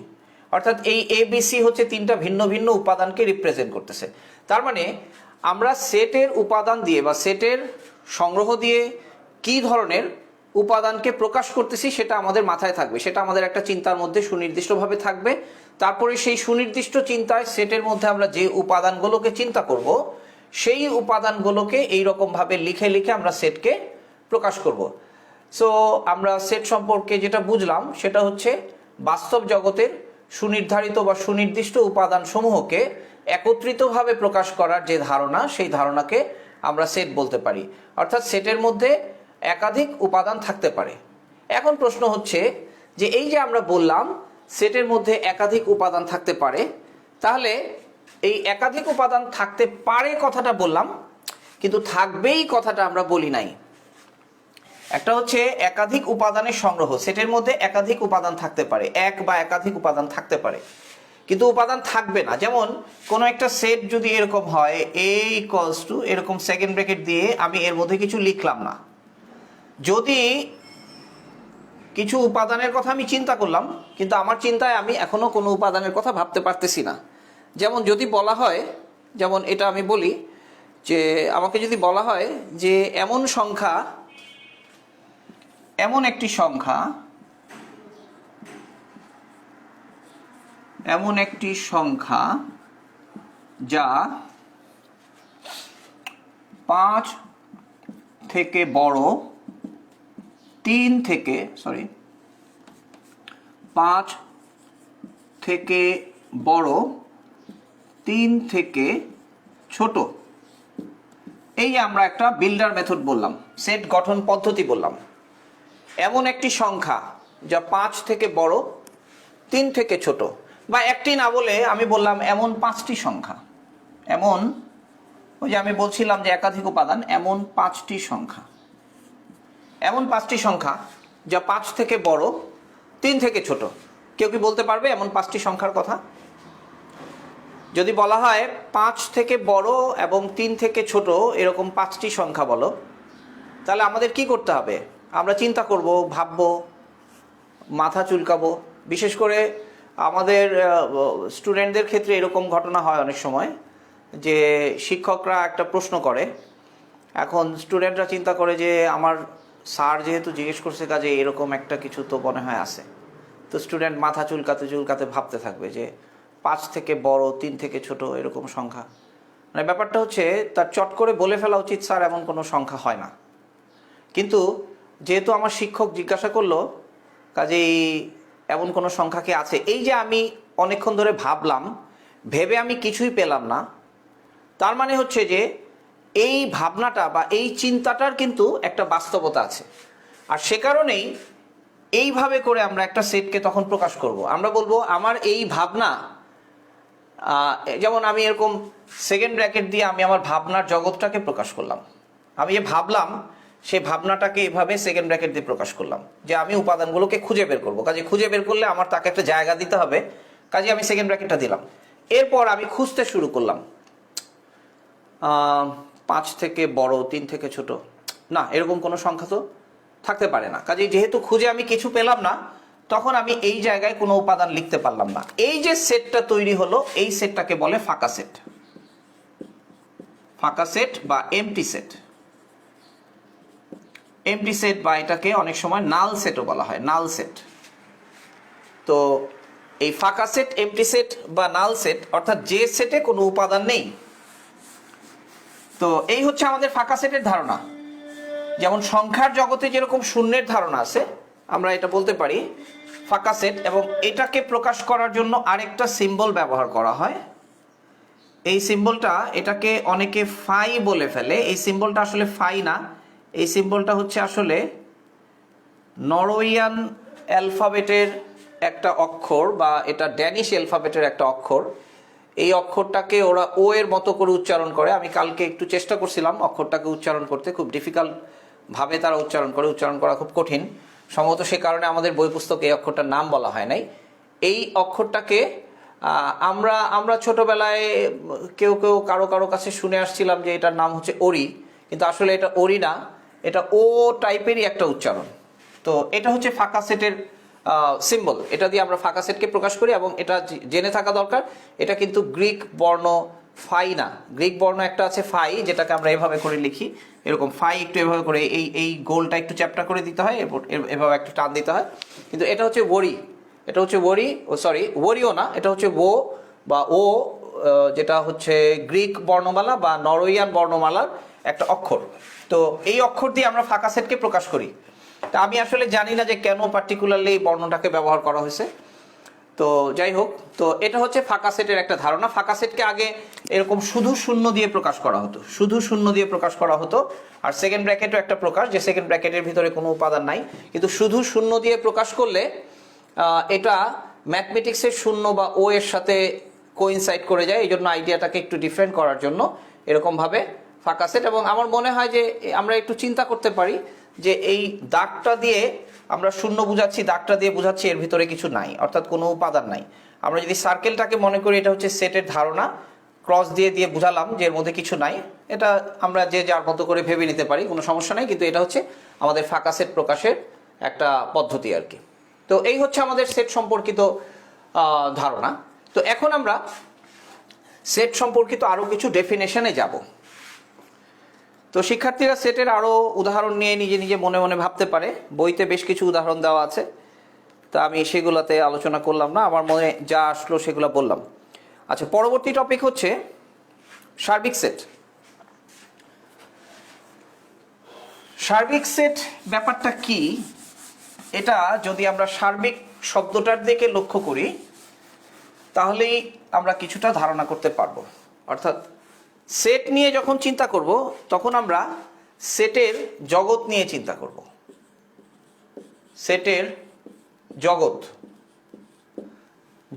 অর্থাৎ এই এবিসি হচ্ছে 3টা ভিন্ন ভিন্ন উপাদানকে রিপ্রেজেন্ট করতেছে। তার মানে আমরা সেটের উপাদান দিয়ে বা সেটের সংগ্রহ দিয়ে কি ধরনের উপাদানকে প্রকাশ করতেছি সেটা আমাদের মাথায় থাকবে, সেটা আমাদের একটা চিন্তার মধ্যে সুনির্দিষ্টভাবে থাকবে। তারপরে সেই সুনির্দিষ্ট চিন্তায় সেটের মধ্যে আমরা যে উপাদানগুলোকে চিন্তা করব, সেই উপাদানগুলোকে এইরকমভাবে লিখে লিখে আমরা সেটকে প্রকাশ করব। সো আমরা সেট সম্পর্কে যেটা বুঝলাম সেটা হচ্ছে বাস্তব জগতের সুনির্ধারিত বা সুনির্দিষ্ট উপাদান সমূহকে একত্রিতভাবে প্রকাশ করার যে ধারণা, সেই ধারণাকে আমরা সেট বলতে পারি। অর্থাৎ সেটের মধ্যে একাধিক উপাদান থাকতে পারে। এখন প্রশ্ন হচ্ছে যে এই যে আমরা বললাম সেটের মধ্যে একাধিক উপাদান থাকতে পারে, তাহলে এই একাধিক উপাদান থাকতে পারে কথাটা বললাম, কিন্তু থাকবেই কথাটা আমরা বলি নাই। একটা হচ্ছে একাধিক উপাদানের সংগ্রহ, সেটের মধ্যে একাধিক উপাদান থাকতে পারে, এক বা একাধিক উপাদান থাকতে পারে, কিন্তু উপাদান থাকবে না। যেমন কোনো একটা সেট যদি এরকম হয় এ ইকুয়ালস টু এরকম সেকেন্ড ব্র্যাকেট দিয়ে আমি এর মধ্যে কিছু লিখলাম না, যদি কিছু উপাদানের কথা আমি চিন্তা করলাম কিন্তু আমার চিন্তায় আমি এখনো কোনো উপাদানের কথা ভাবতে পারতেছি না। যেমন যদি বলা হয়, যেমন এটা আমি বলি যে আমাকে যদি বলা হয় যে এমন সংখ্যা, এমন একটি সংখ্যা, এমন একটি সংখ্যা যা 5 থেকে বড় 3 থেকে 5 থেকে বড় 3 থেকে ছোট, এই আমরা একটা বিল্ডার মেথড বললাম, সেট গঠন পদ্ধতি বললাম। এমন একটি সংখ্যা যা 5 থেকে বড় 3 থেকে ছোট, বা একটি না বলে আমি বললাম এমন 5টি সংখ্যা, এমন ওই যে আমি বলছিলাম যে একাধিক উপাদান, এমন 5টি সংখ্যা, এমন 5টি সংখ্যা যা 5 থেকে বড় 3 থেকে ছোট। কেউ কি বলতে পারবে এমন 5টি সংখ্যার কথা? যদি বলা হয় 5 থেকে বড় এবং 3 থেকে ছোট এরকম 5টি সংখ্যা বলো, তাহলে আমাদের কি করতে হবে? আমরা চিন্তা করব, ভাববো, মাথা চুলকাবো। বিশেষ করে আমাদের স্টুডেন্টদের ক্ষেত্রে এরকম ঘটনা হয় অনেক সময় যে শিক্ষকরা একটা প্রশ্ন করে, এখন স্টুডেন্টরা চিন্তা করে যে আমার স্যার যেহেতু জিজ্ঞেস করছে কাজে এরকম একটা কিছু তো মনে হয় আছে। তো স্টুডেন্ট মাথা চুলকাতে চুলকাতে ভাবতে থাকবে যে 5 থেকে বড় 3 থেকে ছোট এরকম সংখ্যা। মানে ব্যাপারটা হচ্ছে তার চট করে বলে ফেলা উচিত স্যার এমন কোনো সংখ্যা হয় না, কিন্তু যেহেতু আমার শিক্ষক জিজ্ঞাসা করলো কাজেই এমন কোনো সংখ্যা কি আছে, এই যে আমি অনেকক্ষণ ধরে ভাবলাম, ভেবে আমি কিছুই পেলাম না, তার মানে হচ্ছে যে এই ভাবনাটা বা এই চিন্তাটার কিন্তু একটা বাস্তবতা আছে। আর সে কারণেই এইভাবে করে আমরা একটা সেটকে তখন প্রকাশ করব। আমরা বলবো আমার এই ভাবনা, যেমন আমি এরকম সেকেন্ড ব্র্যাকেট দিয়ে আমি আমার ভাবনার জগৎটাকে প্রকাশ করলাম। আমি যে ভাবলাম সেই ভাবনাটাকে এভাবে সেকেন্ড ব্র্যাকেট দিয়ে প্রকাশ করলাম যে আমি উপাদানগুলোকে খুঁজে বের করবো। কাজে খুঁজে বের করলে আমার তাকে একটা জায়গা দিতে হবে, কাজে আমি সেকেন্ড ব্র্যাকেটটা দিলাম। এরপর আমি খুঁজতে শুরু করলাম 5 থেকে বড় 3 থেকে ছোট, না এরকম কোনো সংখ্যা তো থাকতে পারে না। কাজে যেহেতু খুঁজে আমি কিছু পেলাম না, তখন আমি এই জায়গায় কোনো উপাদান লিখতে পারলাম না। এই যে সেটটা তৈরি হলো, এই সেটটাকে বলে ফাঁকা সেট, ফাঁকা সেট বা এমটি সেট। এমটি সেট বা এটাকে অনেক সময় নাল সেটও বলা হয়, নাল সেট। তো এই ফাঁকা সেট, এমটি সেট বা নাল সেট অর্থাৎ যে সেটে কোনো উপাদান নেই। তো এই হচ্ছে আমাদের ফাঁকা সেটের ধারণা। যেমন সংখ্যার জগতে যেরকম শূন্যের ধারণা আছে, আমরা এটা বলতে পারি ফাঁকা সেট, এবং এটাকে প্রকাশ করার জন্য আরেকটা সিম্বল ব্যবহার করা হয়। এই সিম্বলটা, এটাকে অনেকে ফাই বলে ফেলে, এই সিম্বলটা আসলে ফাই না, এই সিম্বলটা হচ্ছে আসলে নরওয়েজিয়ান অ্যালফাবেটের একটা অক্ষর, বা এটা ড্যানিশ অ্যালফাবেটের একটা অক্ষর। এই অক্ষরটাকে ওরা ও এর মতো করে উচ্চারণ করে। আমি কালকে একটু চেষ্টা করছিলাম অক্ষরটাকে উচ্চারণ করতে, খুব ডিফিকাল্ট ভাবে তারা উচ্চারণ করে, উচ্চারণ করা খুব কঠিন। সম্ভবত সে কারণে আমাদের বই পুস্তকে এই অক্ষরটার নাম বলা হয় নাই। এই অক্ষরটাকে আমরা ছোটবেলায় কেউ কেউ কারো কাছে শুনে আসছিলাম যে এটার নাম হচ্ছে ওরি, কিন্তু আসলে এটা ওরি না, এটা ও টাইপেরই একটা উচ্চারণ। তো এটা হচ্ছে ফাঁকা সেটের সিম্বল, এটা দিয়ে আমরা ফাঁকা সেটকে প্রকাশ করি। এবং এটা জেনে থাকা দরকার, এটা কিন্তু গ্রিক বর্ণ ফাই না। গ্রিক বর্ণ একটা আছে ফাই, যেটাকে আমরা এভাবে করে লিখি, এরকম ফাই একটু এভাবে করে এই গোলটা একটু চ্যাপ্টা করে দিতে হয়, এভাবে একটু টান দিতে হয়। কিন্তু এটা হচ্ছে ওরি, এটা হচ্ছে ওরি, ওরিও না, এটা হচ্ছে ও বা ও, যেটা হচ্ছে গ্রিক বর্ণমালা বা নরওয়েজিয়ান বর্ণমালার একটা অক্ষর। তো এই অক্ষর দিয়ে আমরা ফাঁকা সেটকে প্রকাশ করি। তা আমি আসলে জানি না যে কেন পার্টিকুলারলি এই বর্ণটাকে ব্যবহার করা হয়েছে। তো যাই হোক, তো এটা হচ্ছে ফাঁকা সেটের একটা ধারণা। ফাঁকা সেটকে আগে এরকম শুধু শূন্য দিয়ে প্রকাশ করা হতো, শুধু শূন্য দিয়ে প্রকাশ করা হতো। আর সেকেন্ড ব্র্যাকেটও একটা প্রকাশ, যে সেকেন্ড ব্র্যাকেটের ভিতরে কোনো উপাদান নাই, কিন্তু শুধু শূন্য দিয়ে প্রকাশ করলে এটা ম্যাথমেটিক্সের শূন্য বা ও এর সাথে কোইনসাইড করে যায়। এই জন্য আইডিয়াটাকে একটু ডিফারেন্ট করার জন্য এরকমভাবে ফাঁকা সেট। এবং আমার মনে হয় যে আমরা একটু চিন্তা করতে পারি যে এই দাগটা দিয়ে আমরা শূন্য বুঝাচ্ছি, দাগটা দিয়ে বুঝাচ্ছি এর ভিতরে কিছু নাই, অর্থাৎ কোনো উপাদান নাই। আমরা যদি সার্কেলটাকে মনে করি এটা হচ্ছে সেটের ধারণা, ক্রস দিয়ে দিয়ে বুঝালাম যে এর মধ্যে কিছু নাই, এটা আমরা যে যার মতো করে ভেবে নিতে পারি, কোনো সমস্যা নেই। কিন্তু এটা হচ্ছে আমাদের ফাঁকা সেট প্রকাশের একটা পদ্ধতি আর কি। তো এই হচ্ছে আমাদের সেট সম্পর্কিত ধারণা। তো এখন আমরা সেট সম্পর্কিত আরও কিছু ডেফিনেশনে যাব। তো শিক্ষার্থীরা সেটের আরও উদাহরণ নিয়ে নিজে নিজে মনে মনে ভাবতে পারে, বইতে বেশ কিছু উদাহরণ দেওয়া আছে, তা আমি সেগুলোতে আলোচনা করলাম না, আমার মনে যা আসলো সেগুলো বললাম। আচ্ছা, পরবর্তী টপিক হচ্ছে সার্বিক সেট। সার্বিক সেট ব্যাপারটা কি, এটা যদি আমরা সার্বিক শব্দটার দিকে লক্ষ্য করি তাহলেই আমরা কিছুটা ধারণা করতে পারবো। অর্থাৎ সেট নিয়ে যখন চিন্তা করব তখন আমরা সেটের জগৎ নিয়ে চিন্তা করব। সেটের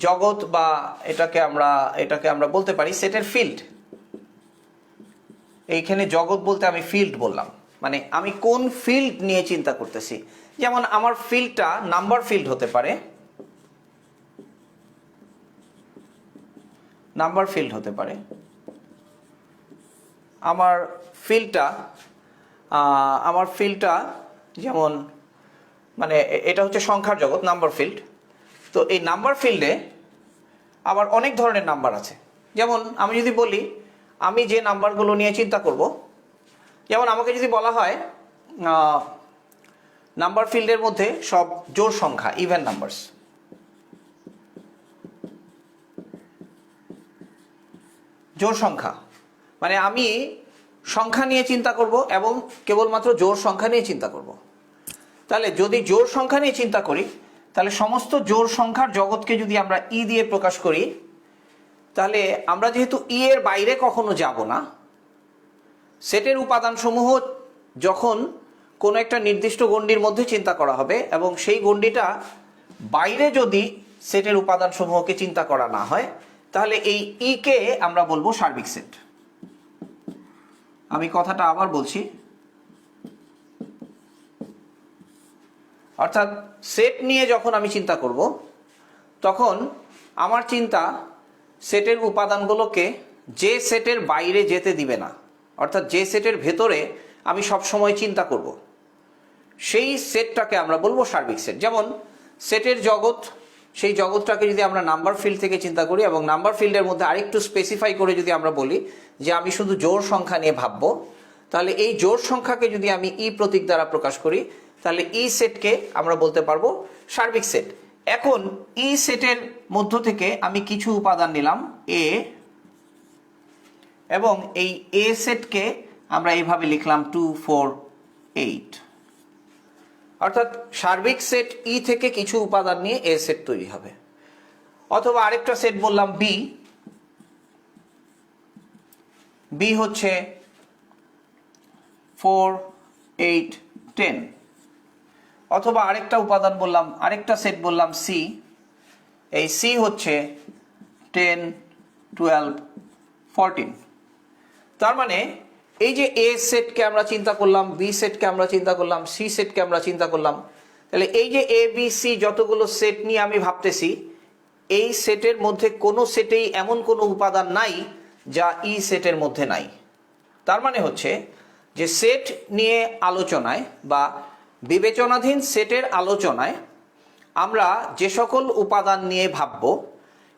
জগৎ বা এটাকে আমরা বলতে পারি সেটের ফিল্ড। এইখানে জগৎ বলতে আমি ফিল্ড বললাম, মানে আমি কোন ফিল্ড নিয়ে চিন্তা করতেছি। যেমন আমার ফিল্ডটা নাম্বার ফিল্ড হতে পারে, নাম্বার ফিল্ড হতে পারে। আমার ফিল্ডটা যেমন, মানে এটা হচ্ছে সংখ্যার জগৎ, নাম্বার ফিল্ড। তো এই নাম্বার ফিল্ডে আবার অনেক ধরনের নাম্বার আছে। যেমন আমি যদি বলি আমি যে নাম্বারগুলো নিয়ে চিন্তা করব, যেমন আমাকে যদি বলা হয় নাম্বার ফিল্ডের মধ্যে সব জোড় সংখ্যা, ইভেন নাম্বারস। জোড় সংখ্যা মানে আমি সংখ্যা নিয়ে চিন্তা করব এবং কেবলমাত্র জোড় সংখ্যা নিয়ে চিন্তা করব। তাহলে যদি জোড় সংখ্যা নিয়ে চিন্তা করি, তাহলে সমস্ত জোড় সংখ্যার জগৎকে যদি আমরা ই দিয়ে প্রকাশ করি, তাহলে আমরা যেহেতু ই এর বাইরে কখনো যাব না, সেটের উপাদানসমূহ যখন কোনো একটা নির্দিষ্ট গণ্ডির মধ্যে চিন্তা করা হবে এবং সেই গণ্ডিটা বাইরে যদি সেটের উপাদানসমূহকে চিন্তা করা না হয়, তাহলে এই ই কে আমরা বলবো সার্বিক সেট। আমি কথাটা আবার বলছি, অর্থাৎ সেট নিয়ে যখন আমি চিন্তা করব তখন আমার চিন্তা সেটের উপাদানগুলোকে যে সেটের বাইরে যেতে দিবে না, অর্থাৎ যে সেটের ভেতরে আমি সব সময় চিন্তা করব, সেই সেটটাকে আমরা বলবো সার্বিক সেট। যেমন সেটের জগৎ, সেই জগৎটাকে যদি আমরা নাম্বার ফিল্ড থেকে চিন্তা করি এবং নাম্বার ফিল্ডের মধ্যে আরেকটু স্পেসিফাই করে যদি আমরা বলি যে আমি শুধু জোড় সংখ্যা নিয়ে ভাববো, তাহলে এই জোড় সংখ্যাকে যদি আমি ই প্রতীক দ্বারা প্রকাশ করি, তাহলে ই সেটকে আমরা বলতে পারবো সার্বিক সেট। এখন ই সেটের মধ্য থেকে আমি কিছু উপাদান নিলাম এ, এবং এই এ সেটকে আমরা এইভাবে লিখলাম 2 4 8। অর্থাৎ সার্বিক সেট ই থেকে কিছু উপাদান নিয়ে এ সেট তৈরি হবে। অথবা আরেকটা সেট বললাম বি, বি হচ্ছে 4, 8, 10। অথবা আরেকটা উপাদান বললাম, আরেকটা সেট বললাম সি, এই সি হচ্ছে 10, 12, 14। তার মানে এই যে এ সেটকে আমরা চিন্তা করলাম, বি সেটকে আমরা চিন্তা করলাম, সি সেটকে আমরা চিন্তা করলাম, তাহলে এই যে এ বি সি যতগুলো সেট নিয়ে আমি ভাবতেছি, এই সেটের মধ্যে কোনো সেটেই এমন কোনো উপাদান নাই যা ই সেটের মধ্যে নাই। তার মানে হচ্ছে যে সেট নিয়ে আলোচনায় বা বিবেচনাধীন সেটের আলোচনায় আমরা যে সকল উপাদান নিয়ে ভাবব,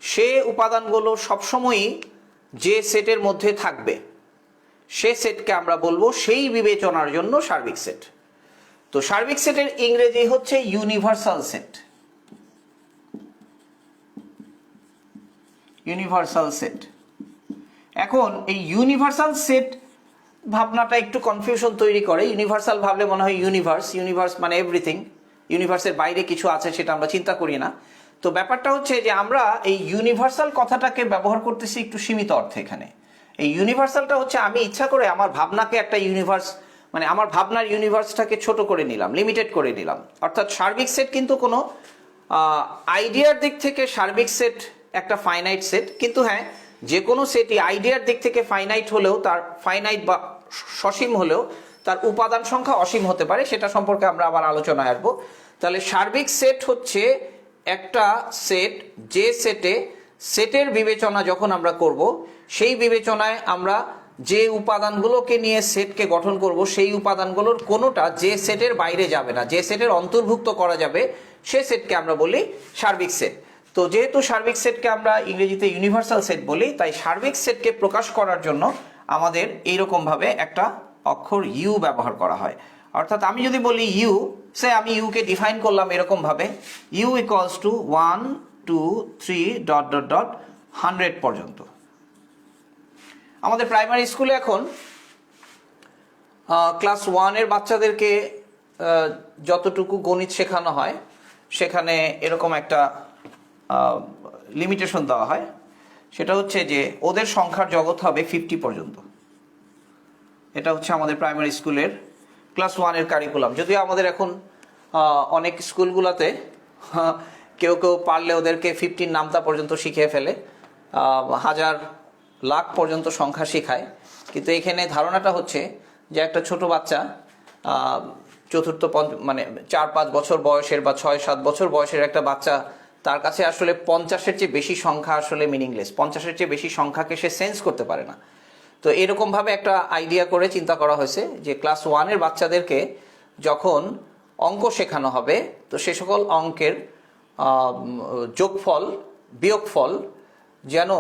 সে উপাদানগুলো সবসময়ই যে সেটের মধ্যে থাকবে সে সেটকে আমরা বলবো সেই বিবেচনার জন্য সার্বিক সেট। তো সার্বিক সেটের ইংরেজি হচ্ছে ইউনিভার্সাল সেট। Universal set. এখন এই ইউনিভার্সাল সেট ভাবনাটা একটু কনফিউশন তৈরি করে। ইউনিভার্সাল ভাবলে মনে হয় ইউনিভার্স, ইউনিভার্স মানে এভরিথিং, ইউনিভার্সের বাইরে কিছু আছে সেটা আমরা চিন্তা করি না। তো ব্যাপারটা হচ্ছে যে আমরা এই ইউনিভার্সাল কথাটাকে ব্যবহার করতেছি একটু সীমিত অর্থে। এখানে এই ইউনিভার্সালটা হচ্ছে আমি ইচ্ছা করে আমার ভাবনাকে একটা ইউনিভার্স, মানে আমার ভাবনার ইউনিভার্সটাকে ছোট করে নিলাম, লিমিটেড করে নিলাম। অর্থাৎ সার্বিক সেট কিন্তু কোনো আইডিয়ার দিক থেকে সার্বিক সেট একটা ফাইনাইট সেট, কিন্তু হ্যাঁ যে কোনো সেটই আইডিয়ার দিক থেকে ফাইনাইট হলেও, তার ফাইনাইট বা সসীম হলেও তার উপাদান সংখ্যা অসীম হতে পারে, সেটা সম্পর্কে আমরা আবার আলোচনায় আসবো। তাহলে সার্বিক সেট হচ্ছে একটা সেট, যে সেটে সেটের বিবেচনা যখন আমরা করব, সেই বিবেচনায় আমরা যে উপাদানগুলোকে নিয়ে সেটকে গঠন করব, সেই উপাদানগুলোর কোনোটা যে সেটের বাইরে যাবে না, যে সেটের অন্তর্ভুক্ত করা যাবে, সে সেটকে আমরা বলি সার্বিক সেট। তো যেহেতু সার্বিক সেটকে আমরা ইংরেজিতে ইউনিভার্সাল সেট বলি, তাই সার্বিক সেটকে প্রকাশ করার জন্য আমাদের এইরকম ভাবে একটা অক্ষর ইউ ব্যবহার করা হয়। অর্থাৎ আমি যদি বলি ইউ, সে আমি ইউকে ডিফাইন করলাম এরকম ভাবে, U equals to 1, 2, 3 dot dot dot 100 পর্যন্ত। আমাদের প্রাইমারি স্কুলে এখন ক্লাস 1-এর বাচ্চাদেরকে যতটুকু গণিত শেখানো হয়, সেখানে এরকম একটা লিমিটেশন দেওয়া হয়। সেটা হচ্ছে যে ওদের সংখ্যার জগৎ হবে 50 পর্যন্ত। এটা হচ্ছে আমাদের প্রাইমারি স্কুলের ক্লাস 1-এর কারিকুলাম। যদিও আমাদের এখন অনেক স্কুলগুলোতে কেউ কেউ পারলে ওদেরকে 50 নামতা পর্যন্ত শিখিয়ে ফেলে, 1000 লাখ পর্যন্ত সংখ্যা শেখায়। কিন্তু এখানে ধারণাটা হচ্ছে যে একটা ছোট বাচ্চা চতুর্থ মানে 4-5 বছর বয়সের বা 6-7 বছর বয়সের একটা বাচ্চা, তার কাছে আসলে 50-এর চেয়ে বেশি সংখ্যা আসলে মিনিংলেস। 50-এর চেয়ে বেশি সংখ্যাকে সে সেন্স করতে পারে না। তো এরকমভাবে একটা আইডিয়া করে চিন্তা করা হয়েছে যে ক্লাস 1-এর বাচ্চাদেরকে যখন অঙ্ক শেখানো হবে, তো সে সকল অঙ্কের যোগফল বিয়োগফল যেন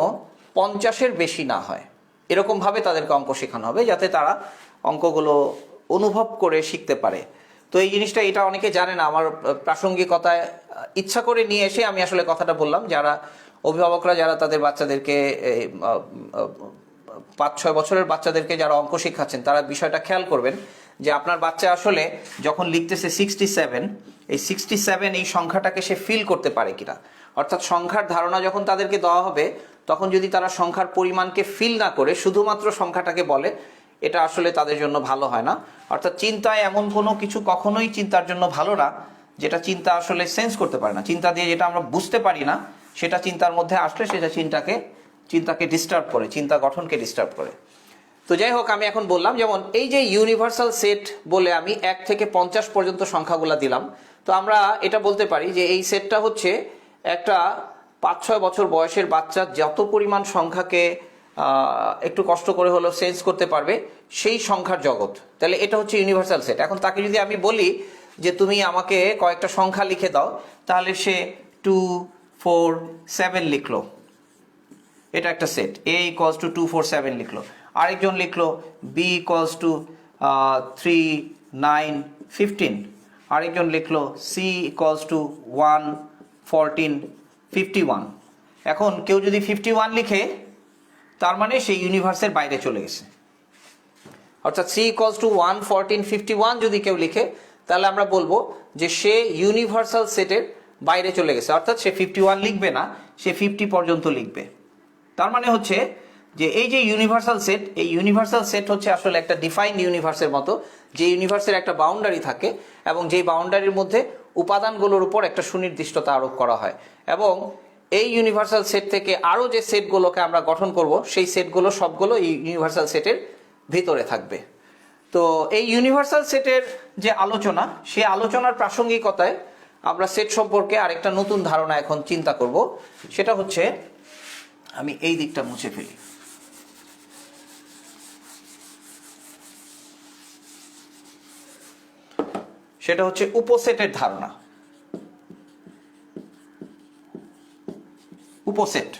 50-এর বেশি না হয়, এরকমভাবে তাদেরকে অঙ্ক শেখানো হবে, যাতে তারা অঙ্কগুলো অনুভব করে শিখতে পারে। তো এই জিনিসটা এটা অনেকে জানে না। আমার প্রাসঙ্গিকতায় ইচ্ছা করে নিয়ে এসে আমি আসলে কথাটা বললাম। যারা অভিভাবকরা যারা তাদের বাচ্চাদেরকে 5-6 বছরের বাচ্চাদেরকে যারা অঙ্ক শেখাচ্ছেন, তারা বিষয়টা খেয়াল করবেন যে আপনার বাচ্চা আসলে যখন লিখতেছে 67, এই 67 এই সংখ্যাটাকে সে ফিল করতে পারে কিনা। অর্থাৎ সংখ্যার ধারণা যখন তাদেরকে দেওয়া হবে, তখন যদি তারা সংখ্যার পরিমাণকে ফিল না করে শুধুমাত্র সংখ্যাটাকে বলে, এটা আসলে তাদের জন্য ভালো হয় না। অর্থাৎ চিন্তায় এমন কোনো কিছু কখনোই চিন্তার জন্য ভালো না যেটা চিন্তা আসলে সেন্স করতে পারে না। চিন্তা দিয়ে যেটা আমরা বুঝতে পারি না, সেটা চিন্তার মধ্যে আসলে সেটা চিন্তাকে ডিস্টার্ব করে, চিন্তা গঠনকে ডিস্টার্ব করে। তো যাই হোক, আমি এখন বললাম যেমন এই যে ইউনিভার্সাল সেট বলে আমি 1 থেকে 50 পর্যন্ত সংখ্যাগুলো দিলাম। তো আমরা এটা বলতে পারি যে এই সেটটা হচ্ছে একটা 5-6 বছর বয়সের বাচ্চা যত পরিমাণ সংখ্যাকে একটু কষ্ট করে হলেও সেন্স করতে পারবে, সেই সংখ্যার জগৎ। তাহলে এটা হচ্ছে ইউনিভার্সাল সেট। এখন তাকে যদি আমি বলি যে তুমি আমাকে কয়েকটা সংখ্যা লিখে দাও, তাহলে সে 2, 4, 7 লিখলো, এটা একটা সেট। A equals two 2, 4, 7 লিখলো। আরেকজন লিখলো B ইকুয়ালস টু 3, 9, 15। আরেকজন লিখলো C ইকুয়ালস টু 1, 14, 51। এখন কেউ যদি 51 লিখে, তার মানে সেই ইউনিভার্সের বাইরে চলে গেছে। অর্থাৎ 3 = 1 14 51 যদি কেউ লিখে তাহলে আমরা বলবো যে সে ইউনিভার্সাল সেটের বাইরে চলে গেছে, অর্থাৎ সে 51 লিখবে না, সে 50 পর্যন্ত লিখবে। তার মানে হচ্ছে যে এই যে ইউনিভার্সাল সেট, এই ইউনিভার্সাল সেট হচ্ছে আসলে একটা ডিফাইন্ড ইউনিভার্সের মতো, যে ইউনিভার্সের একটা বাউন্ডারি থাকে এবং যেই বাউন্ডারির মধ্যে উপাদানগুলোর উপর একটা সুনির্দিষ্টতা আরোপ করা হয়, এবং এই ইউনিভার্সাল সেট থেকে আরও যে সেটগুলোকে আমরা গঠন করব সেই সেটগুলো সবগুলো এই ইউনিভার্সাল সেটের ভিতরে থাকবে। তো এই ইউনিভার্সাল সেটের যে আলোচনা, সেই আলোচনার প্রাসঙ্গিকতায় আমরা সেট সম্পর্কে আরেকটা নতুন ধারণা এখন চিন্তা করব। সেটা হচ্ছে, আমি এই দিকটা মুছে ফেলি। সেটা হচ্ছে উপসেটের ধারণা। উপসেট,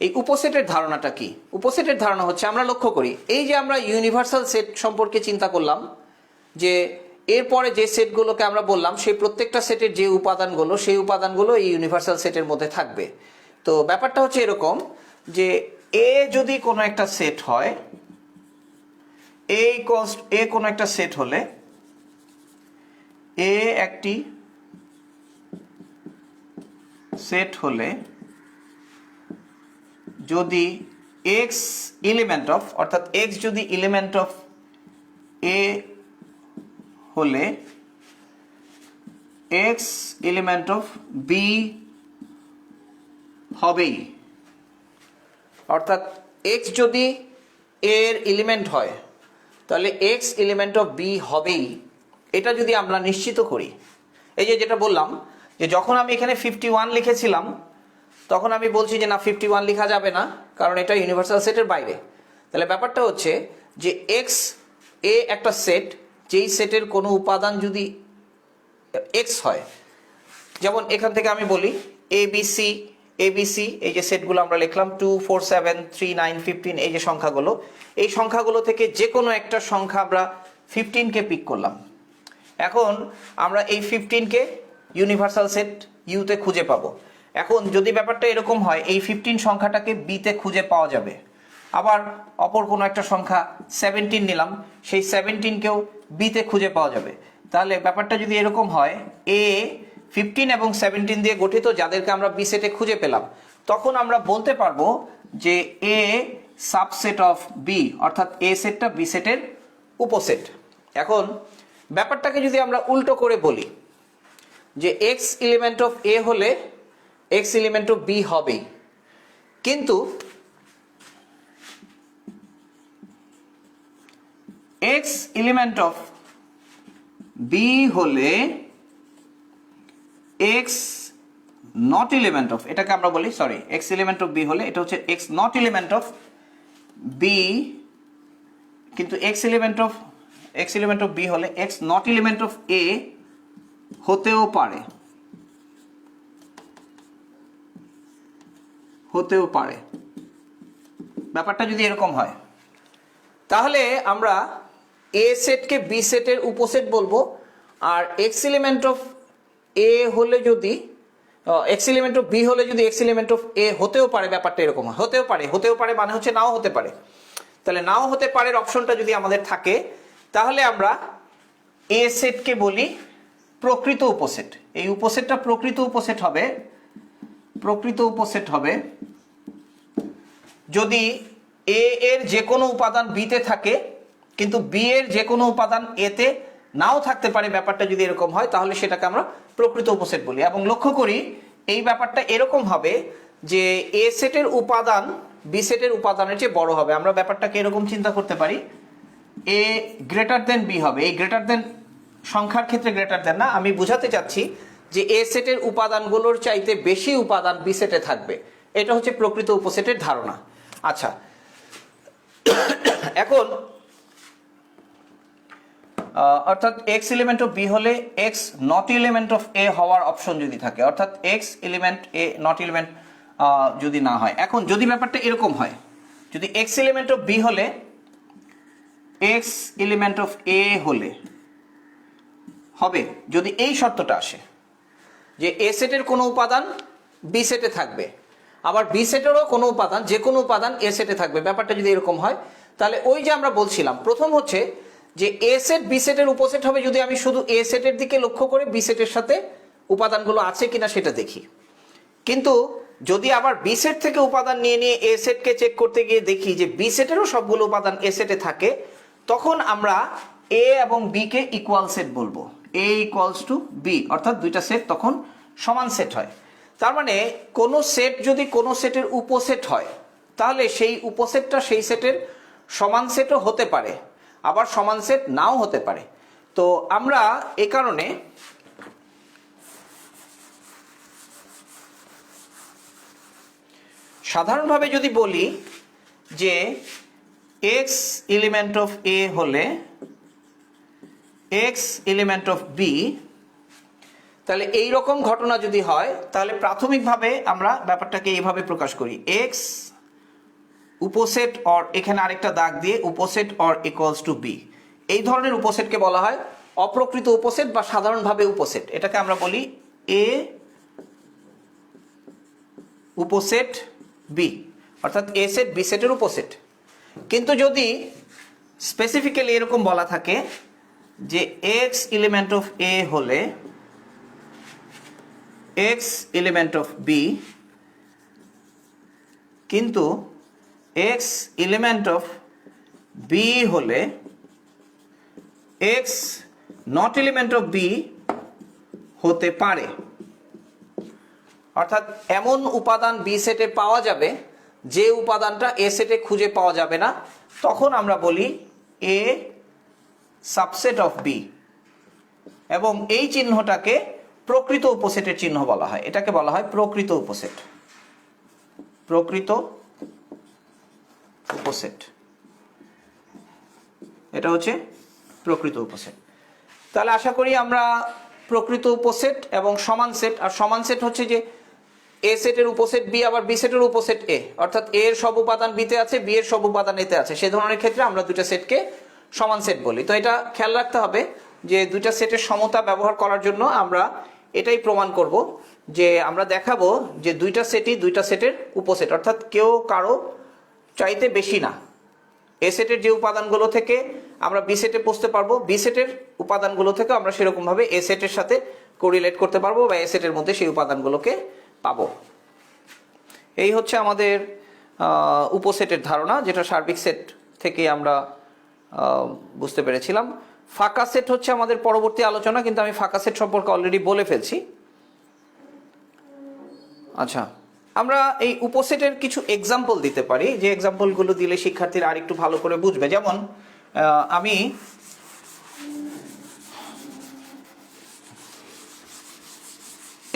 এই উপসেটের ধারণাটা কি? উপসেটের ধারণা হচ্ছে, আমরা লক্ষ্য করি এই যে আমরা ইউনিভার্সাল সেট সম্পর্কে চিন্তা করলাম, যে এরপরে যে সেটগুলোকে আমরা বললাম সেই প্রত্যেকটা সেটের যে উপাদানগুলো, সেই উপাদানগুলো এই ইউনিভার্সাল সেটের মধ্যে থাকবে। তো ব্যাপারটা হচ্ছে এরকম যে এ যদি কোনো একটা সেট হয়, এ কোনো একটা সেট হলে, এ একটি সেট হলে যদি এক্স এলিমেন্ট অফ, অর্থাৎ এক্স যদি এলিমেন্ট অফ এ হলে এক্স এলিমেন্ট অফ বি হবেই। অর্থাৎ এক্স যদি এর এলিমেন্ট হয় তাহলে এক্স এলিমেন্ট অফ বি হবেই, এটা যদি আমরা নিশ্চিত করি। এই যে যেটা বললাম যে যখন আমি এখানে 51 লিখেছিলাম তখন আমি বলছি যে না, 51 লেখা যাবে না, কারণ এটা ইউনিভার্সাল সেটের বাইরে। তাহলে ব্যাপারটা হচ্ছে যে এক্স এ একটা সেট, যেই সেটের কোনো উপাদান যদি এক্স হয়, যেমন এখান থেকে আমি বলি এবিসি, এই যে সেটগুলো আমরা লিখলাম 2 4 7 3 9 15, এই যে সংখ্যাগুলো, এই সংখ্যাগুলো থেকে যে কোনো একটা সংখ্যা আমরা 15কে পিক করলাম। এখন আমরা এই 15কে ইউনিভার্সাল সেট ইউতে খুঁজে পাবো। এখন যদি ব্যাপারটা এরকম হয়, এই 15 সংখ্যাটাকে বিতে খুঁজে পাওয়া যাবে। আবার অপর কোনো একটা সংখ্যা 17 নিলাম, সেই 17কেও বিতে খুঁজে পাওয়া যাবে। তাহলে ব্যাপারটা যদি এরকম হয়, এ 15 এবং 17 দিয়ে গঠিত, যাদেরকে আমরা বি সেটে খুঁজে পেলাম, তখন আমরা বলতে পারবো যে এ সাবসেট অফ বি, অর্থাৎ এ সেটটা বি সেটের উপসেট। এখন ব্যাপারটাকে যদি আমরা উল্টো করে বলি যে এক্স এলিমেন্ট অফ এ হলে এক্স এলিমেন্ট অফ বি হবেই, কিন্তু এক্স এলিমেন্ট অফ বি হলে এক্স নট এলিমেন্ট অফ, এটাকে আমরা বলি, sorry, x element of B হলে এটা হচ্ছে x not element of B, কিন্তু এক্স এলিমেন্ট অফ বি হলে x not element of A হতেও পারে, ব্যাপারটা যদি এরকম হয় তাহলে আমরা এ সেটকে বি সেটের উপসেট বলবো, আর এক্স এলিমেন্ট অফ এ হলে যদি এক্স এলিমেন্ট অফ বি হলে যদি এক্স এলিমেন্ট অফ এ হতেও পারে, ব্যাপারটা এরকম হয়। হতেও পারে মানে হচ্ছে নাও হতে পারে। তাহলে নাও হতে পারে অপশনটা যদি আমাদের থাকে, তাহলে আমরা এ সেটকে বলি প্রকৃত উপসেট। এই উপসেটটা প্রকৃত উপসেট হবে যদি এ এর যে কোনো উপাদান বিতে থাকে কিন্তু বি এর যে কোনো উপাদান এতে নাও থাকতে পারে। ব্যাপারটা যদি এরকম হয় তাহলে সেটাকে আমরা প্রকৃত উপসেট বলি। এবং লক্ষ্য করি এই ব্যাপারটা এরকম হবে যে এ সেটের উপাদান বি সেটের উপাদানের চেয়ে বড় হবে। আমরা ব্যাপারটাকে এরকম চিন্তা করতে পারি, এ গ্রেটার দেন বি হবে। এই গ্রেটার দেন সংখ্যার ক্ষেত্রে গ্রেটার দেন না, আমি বোঝাতে চাচ্ছি যে এ সেটের উপাদানগুলোর চাইতে বেশি উপাদান বি সেটে থাকবে। এটা হচ্ছে প্রকৃত উপসেটের ধারণা। আচ্ছা, এখন অর্থাৎ এক্স এলিমেন্ট অফ বি হলে এক্স নট এলিমেন্ট অফ এ হওয়ার অপশন যদি থাকে, অর্থাৎ x element A not element যদি না হয়। এখন যদি ব্যাপারটা এরকম হয়, যদি এক্স এলিমেন্ট অফ বি হলে এক্স এলিমেন্ট অফ এ হলে হবে, যদি এই শর্তটা আসে যে এ সেটের কোনো উপাদান বি সেটে থাকবে, আবার বি সেটেরও কোনো উপাদান, যে কোনো উপাদান এ সেটে থাকবে, ব্যাপারটা যদি এরকম হয় তাহলে ওই যে আমরা বলছিলাম প্রথম হচ্ছে যে এ সেট বি সেটের উপসেট হবে যদি আমি শুধু এ সেটের দিকে লক্ষ্য করে বি সেটের সাথে উপাদানগুলো আছে কিনা সেটা দেখি। কিন্তু যদি আবার বি সেট থেকে উপাদান নিয়ে নিয়ে এ সেটকে চেক করতে গিয়ে দেখি যে বি সেটেরও সবগুলো উপাদান এ সেটে থাকে, তখন আমরা এ এবং বি কে ইকুয়াল সেট বলবো। এ ইকুয়ালস টু বি, অর্থাৎ দুইটা সেট তখন সমান সেট হয়। তার মানে কোনো সেট যদি কোনো সেটের উপসেট হয় তাহলে সেই উপসেটটা সেই সেটের সমান সেটও হতে পারে, আবার সমান সেট নাও হতে পারে। তো আমরা এ কারণে সাধারণভাবে যদি বলি যে x এলিমেন্ট অফ a হলে x এলিমেন্ট অফ b, তাহলে এই রকম ঘটনা যদি হয় তাহলে প্রাথমিকভাবে আমরা ব্যাপারটাকে এইভাবে প্রকাশ করি, x উপসেট অর এখানে আরেকটা দাগ দিয়ে উপসেট অর ইকুয়ালস টু b। এই ধরনের উপসেটকে বলা হয় অপ্রকৃত উপসেট বা সাধারণভাবে উপসেট। এটাকে আমরা বলি a উপসেট b, অর্থাৎ এ সেট বি সেটের উপসেট। কিন্তু যদি স্পেসিফিক্যালি এরকম বলা থাকে যে x এলিমেন্ট অফ a হলে x এলিমেন্ট অফ b, কিন্তু x এলিমেন্ট অফ b হলে x not element of b হতে পারে, অর্থাৎ এমন উপাদান বি সেটে পাওয়া যাবে যে উপাদানটা এ সেটে খুঁজে পাওয়া যাবে না, তখন আমরা বলি এ সাবসেট অফ বি। এবং এই চিহ্নটাকে প্রকৃত উপসেটের চিহ্ন বলা হয়, এটাকে বলা হয় প্রকৃত উপসেট। প্রকৃত উপসেট, এটা হচ্ছে প্রকৃত উপসেট। তাহলে আশা করি আমরা প্রকৃত উপসেট এবং সমান সেট, আর সমান সেট হচ্ছে যে এ সেটের উপসেট বি আবার বি সেটের উপসেট এ, অর্থাৎ এ এর সব উপাদান বিতে আছে, বি এর সব উপাদান এতে আছে, সে ধরনের ক্ষেত্রে আমরা দুইটা সেটকে সমান সেট বলি। তো এটা খেয়াল রাখতে হবে যে দুইটা সেটের সমতা ব্যবহার করার জন্য আমরা এটাই প্রমাণ করব যে আমরা দেখাবো যে দুইটা সেটই দুইটা সেটের উপসেট, অর্থাৎ কেউ কারো চাইতে বেশি না। এ সেটের যে উপাদানগুলো থেকে আমরা বি সেটে পৌঁছতে পারবো, বি সেটের উপাদানগুলো থেকে আমরা সেরকমভাবে এ সেটের সাথে কোরিলেট করতে পারবো বা এ সেটের মধ্যে সেই উপাদানগুলোকে পাবো। এই হচ্ছে আমাদের উপসেটের ধারণা, যেটা সার্বিক সেট থেকে আমরা বুঝতে পেরেছিলাম। ফাঁকা সেট হচ্ছে আমাদের পরবর্তী আলোচনা, কিন্তু আমি ফাঁকা সেট সম্পর্কে অলরেডি বলে ফেলছি। আচ্ছা, আমরা এই উপসেটের কিছু এক্সাম্পল দিতে পারি, যে এক্সাম্পলগুলো দিলে শিক্ষার্থীরা আর একটু ভালো করে বুঝবে। যেমন আমি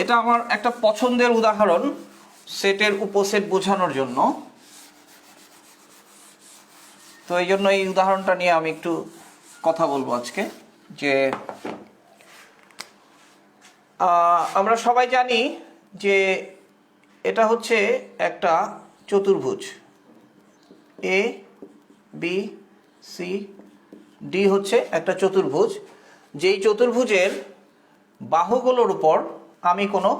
এটা আমার একটা পছন্দের উদাহরণ সেটের উপসেট বোঝানোর জন্য, তো এই জন্য এই উদাহরণটা নিয়ে আমি একটু কথা বলবো আজকে। যে আমরা সবাই জানি যে এটা হচ্ছে একটা চতুর্ভুজ, এ বি সি ডি হচ্ছে একটা চতুর্ভুজ। যেই চতুর্ভুজের বাহুগুলোর উপর আমি কোনো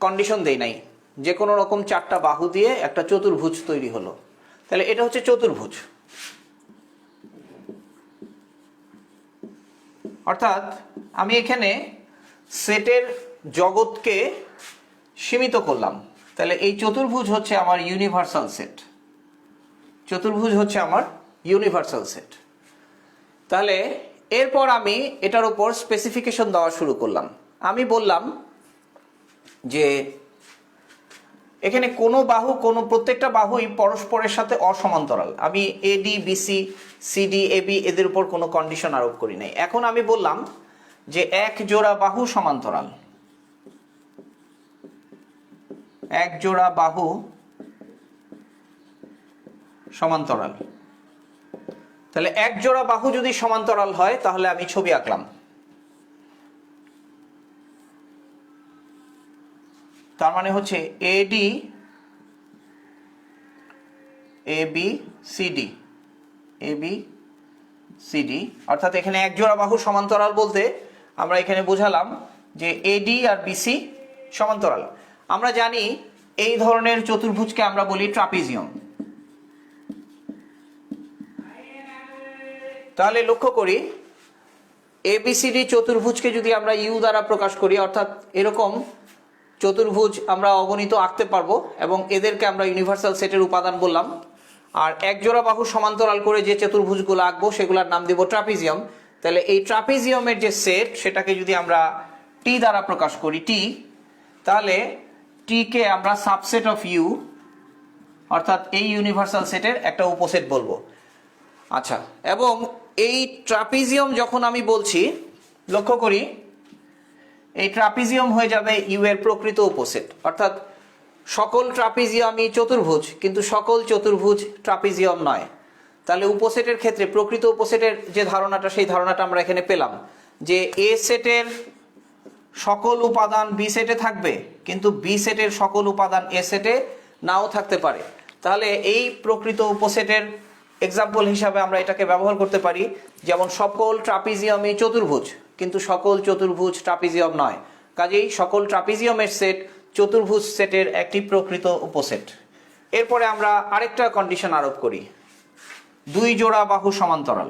কন্ডিশন দেই নাই, যে কোনো রকম চারটা বাহু দিয়ে একটা চতুর্ভুজ তৈরি হলো, তাহলে এটা হচ্ছে চতুর্ভুজ। অর্থাৎ আমি এখানে সেটের জগৎকে সীমিত করলাম, তাহলে এই চতুর্ভুজ হচ্ছে আমার ইউনিভার্সাল সেট। চতুর্ভুজ হচ্ছে আমার ইউনিভার্সাল সেট। তাহলে এরপর আমি এটার উপর স্পেসিফিকেশন দেওয়া শুরু করলাম। আমি বললাম যে এখানে কোনো বাহু, কোনো প্রত্যেকটা বাহুই পরস্পরের সাথে অসমান্তরাল। আমি এডি বিসি সিডি এবি এদের উপর কোনো কন্ডিশন আরোপ করি নাই। এখন আমি বললাম যে এক জোড়া বাহু সমান্তরাল, এক জোড়া বাহু সমান্তরাল। তাহলে এক জোড়া বাহু যদি সমান্তরাল হয় তাহলে আমি ছবি আঁকলাম। তার মানে হচ্ছে এডি এবি সিডি, এবি সিডি, অর্থাৎ এখানে এক জোড়া বাহু সমান্তরাল বলতে আমরা এখানে বোঝালাম যে এডি আর বিসি সমান্তরাল। আমরা জানি এই ধরনের চতুর্ভুজকে আমরা বলি ট্রাপিজিয়াম। তাহলে লক্ষ্য করি এবিসিডি চতুর্ভুজকে যদি আমরা ইউ দ্বারা প্রকাশ করি, অর্থাৎ এরকম চতুর্ভুজ আমরা অগণিত আঁকতে পারবো এবং এদেরকে আমরা ইউনিভার্সাল সেটের উপাদান বললাম। আর এক জোড়া বাহু সমান্তরাল করে যে চতুর্ভুজগুলো আঁকবো সেগুলোর নাম দেব ট্রাপিজিয়াম। তাহলে এই ট্রাপিজিয়ামের যে সেট সেটাকে যদি আমরা টি দ্বারা প্রকাশ করি টি, তাহলে টি কে আমরা সাবসেট অফ ইউ অর্থাৎ এই ইউনিভার্সাল সেটের একটা উপসেট বলবো। আচ্ছা, এবং এই ট্রাপিজিয়াম যখন আমি বলছি, লক্ষ্য করি এই ট্রাপিজিয়াম হয়ে যাবে ইউ এর প্রকৃত উপসেট, অর্থাৎ সকল ট্রাপিজিয়ামই চতুর্ভুজ কিন্তু সকল চতুর্ভুজ ট্রাপিজিয়াম নয়। তাহলে উপসেটের ক্ষেত্রে প্রকৃত উপসেটের যে ধারণাটা সেই ধারণাটা আমরা এখানে পেলাম যে এ সেটের সকল উপাদান বি সেটে থাকবে কিন্তু বি সেটের সকল উপাদান এ সেটে নাও থাকতে পারে। তাহলে এই প্রকৃত উপসেটের এক্সাম্পল হিসাবে আমরা এটাকে ব্যবহার করতে পারি, যেমন সকল ট্রাপিজিয়ামই চতুর্ভুজ কিন্তু সকল চতুর্ভুজ ট্রাপিজিয়াম নয়। কাজেই সকল ট্রাপিজিয়ামের সেট চতুর্ভুজ সেটের একটি প্রকৃত উপসেট। এরপরে আমরা আরেকটা কন্ডিশন আরোপ করি, দুই জোড়া বাহু সমান্তরাল।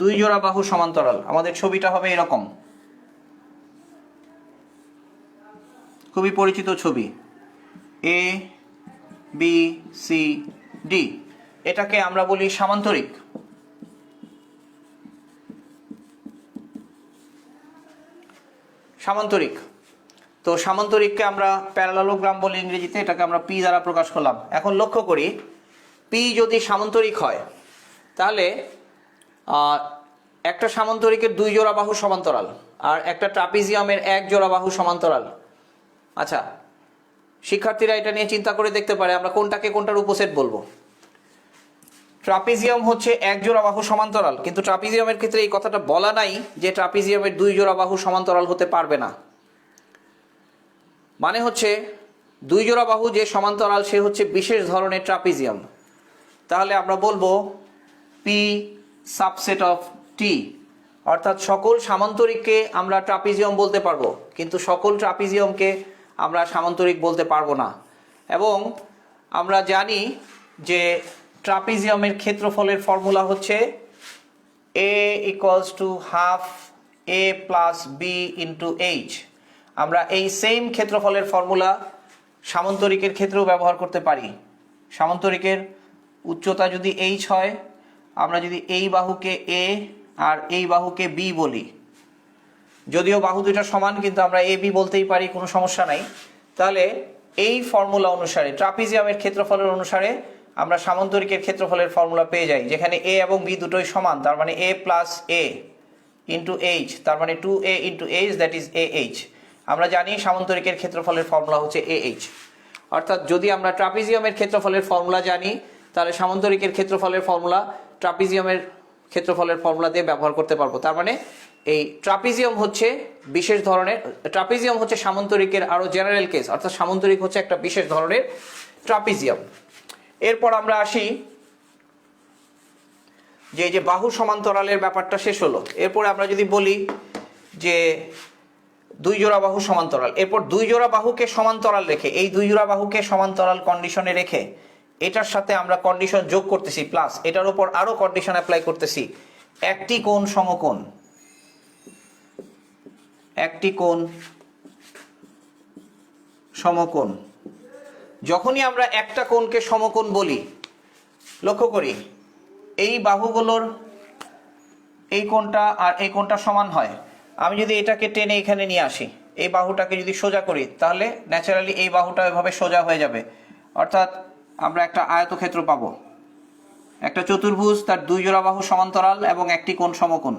দুই জোড়া বাহু সমান্তরাল, আমাদের ছবিটা হবে এরকম, খুবই পরিচিত ছবি এ বি সি ডি। এটাকে আমরা বলি সামান্তরিক। সামান্তরিক, তো সামান্তরিককে আমরা প্যারালালোগ্রাম বলি ইংরেজিতে, এটাকে আমরা পি দ্বারা প্রকাশ করলাম। এখন লক্ষ্য করি পি যদি সামান্তরিক হয় তাহলে একটা সামান্তরিকের দুই জোড়া বাহু সমান্তরাল আর একটা ট্রাপিজিয়ামের এক জোড়া বাহু সমান্তরাল। আচ্ছা, শিক্ষার্থীরা এটা নিয়ে চিন্তা করে দেখতে পারে আমরা কোনটাকে কোনটার উপসেট বলবো। ট্রাপিজিয়াম হচ্ছে এক জোড়া বাহু সমান্তরাল, কিন্তু ট্রাপিজিয়ামের ক্ষেত্রে এই কথাটা বলা নাই যে ট্রাপিজিয়ামের দুই জোড়া বাহু সমান্তরাল হতে পারবে না। মানে হচ্ছে দুই জোড়া বাহু যে সমান্তরাল সে হচ্ছে বিশেষ ধরনের ট্রাপিজিয়াম। তাহলে আমরা বলবো পি সাবসেট অফ টি, অর্থাৎ সকল সামান্তরিককে আমরা ট্রাপিজিয়াম বলতে পারবো কিন্তু সকল ট্রাপিজিয়ামকে আমরা সামান্তরিক বলতে পারবো না। এবং আমরা জানি যে ট্রাপিজিয়ামের ক্ষেত্রফলের ফর্মুলা হচ্ছে a equals to half a plus B into H. আমরা এই সেম ক্ষেত্রফলের ফর্মুলা সামান্তরিকের ক্ষেত্রেও ব্যবহার করতে পারি। সামান্তরিকের উচ্চতা যদি এইচ হয়, আমরা যদি এই বাহুকে এ আর এই বাহুকে বি বলি, যদিও বাহু দুইটা সমান কিন্তু আমরা এ বি বলতেই পারি, কোনো সমস্যা নাই। তাহলে এই ফর্মুলা অনুসারে ট্রাপিজিয়ামের ক্ষেত্রফলের অনুসারে আমরা সামান্তরিকের ক্ষেত্রফলের ফর্মুলা পেয়ে যাই, যেখানে এ এবং বি দুটোই সমান, তার মানে এ প্লাস এ ইন্টু এইচ, তার মানে 2a into H, that is A H. আমরা জানি সামান্তরিকের ক্ষেত্রফলের ফর্মুলা হচ্ছে এ এইচ। অর্থাৎ যদি আমরা ট্রাপিজিয়ামের ক্ষেত্রফলের ফর্মুলা জানি তাহলে সামান্তরিকের ক্ষেত্রফলের ফর্মুলা ট্রাপিজিয়ামের ক্ষেত্রফলের ফর্মুলা দিয়ে ব্যবহার করতে পারবো। তার মানে এই ট্রাপিজিয়াম হচ্ছে বিশেষ ধরনের, ট্রাপিজিয়াম হচ্ছে সামান্তরিকের আরো জেনারেল কেস, অর্থাৎ সামান্তরিক হচ্ছে একটা বিশেষ ধরনের ট্রাপিজিয়াম। এরপর আমরা আসি যে এই যে বাহু সমান্তরালের ব্যাপারটা শেষ হলো। এরপরে আমরা যদি বলি যে দুই জোড়া বাহু সমান্তরাল, এরপর দুই জোড়া বাহুকে সমান্তরাল রেখে, এই দুই জোড়া বাহুকে সমান্তরাল কন্ডিশনে রেখে এটার সাথে আমরা কন্ডিশন যোগ করতেছি, প্লাস এটার উপর আরো কন্ডিশন অ্যাপ্লাই করতেছি। একটি কোণ সমকোণ, একটি কোণ সমকোণ। যখনই আমরা একটা কোণকে সমকোণ বলি, লক্ষ্য করি এই বাহুগুলোর এই কোণটা আর এই কোণটা সমান হয়। আমি যদি এটাকে টেনে এখানে নিয়ে আসি, এই বাহুটাকে যদি সোজা করি, তাহলে ন্যাচারালি এই বাহুটা এভাবে সোজা হয়ে যাবে, অর্থাৎ আমরা একটা আয়তক্ষেত্র পাবো। একটা চতুর্ভুজ, তার দুই জোড়া বাহু সমান্তরাল এবং একটি কোণ সমকোণ।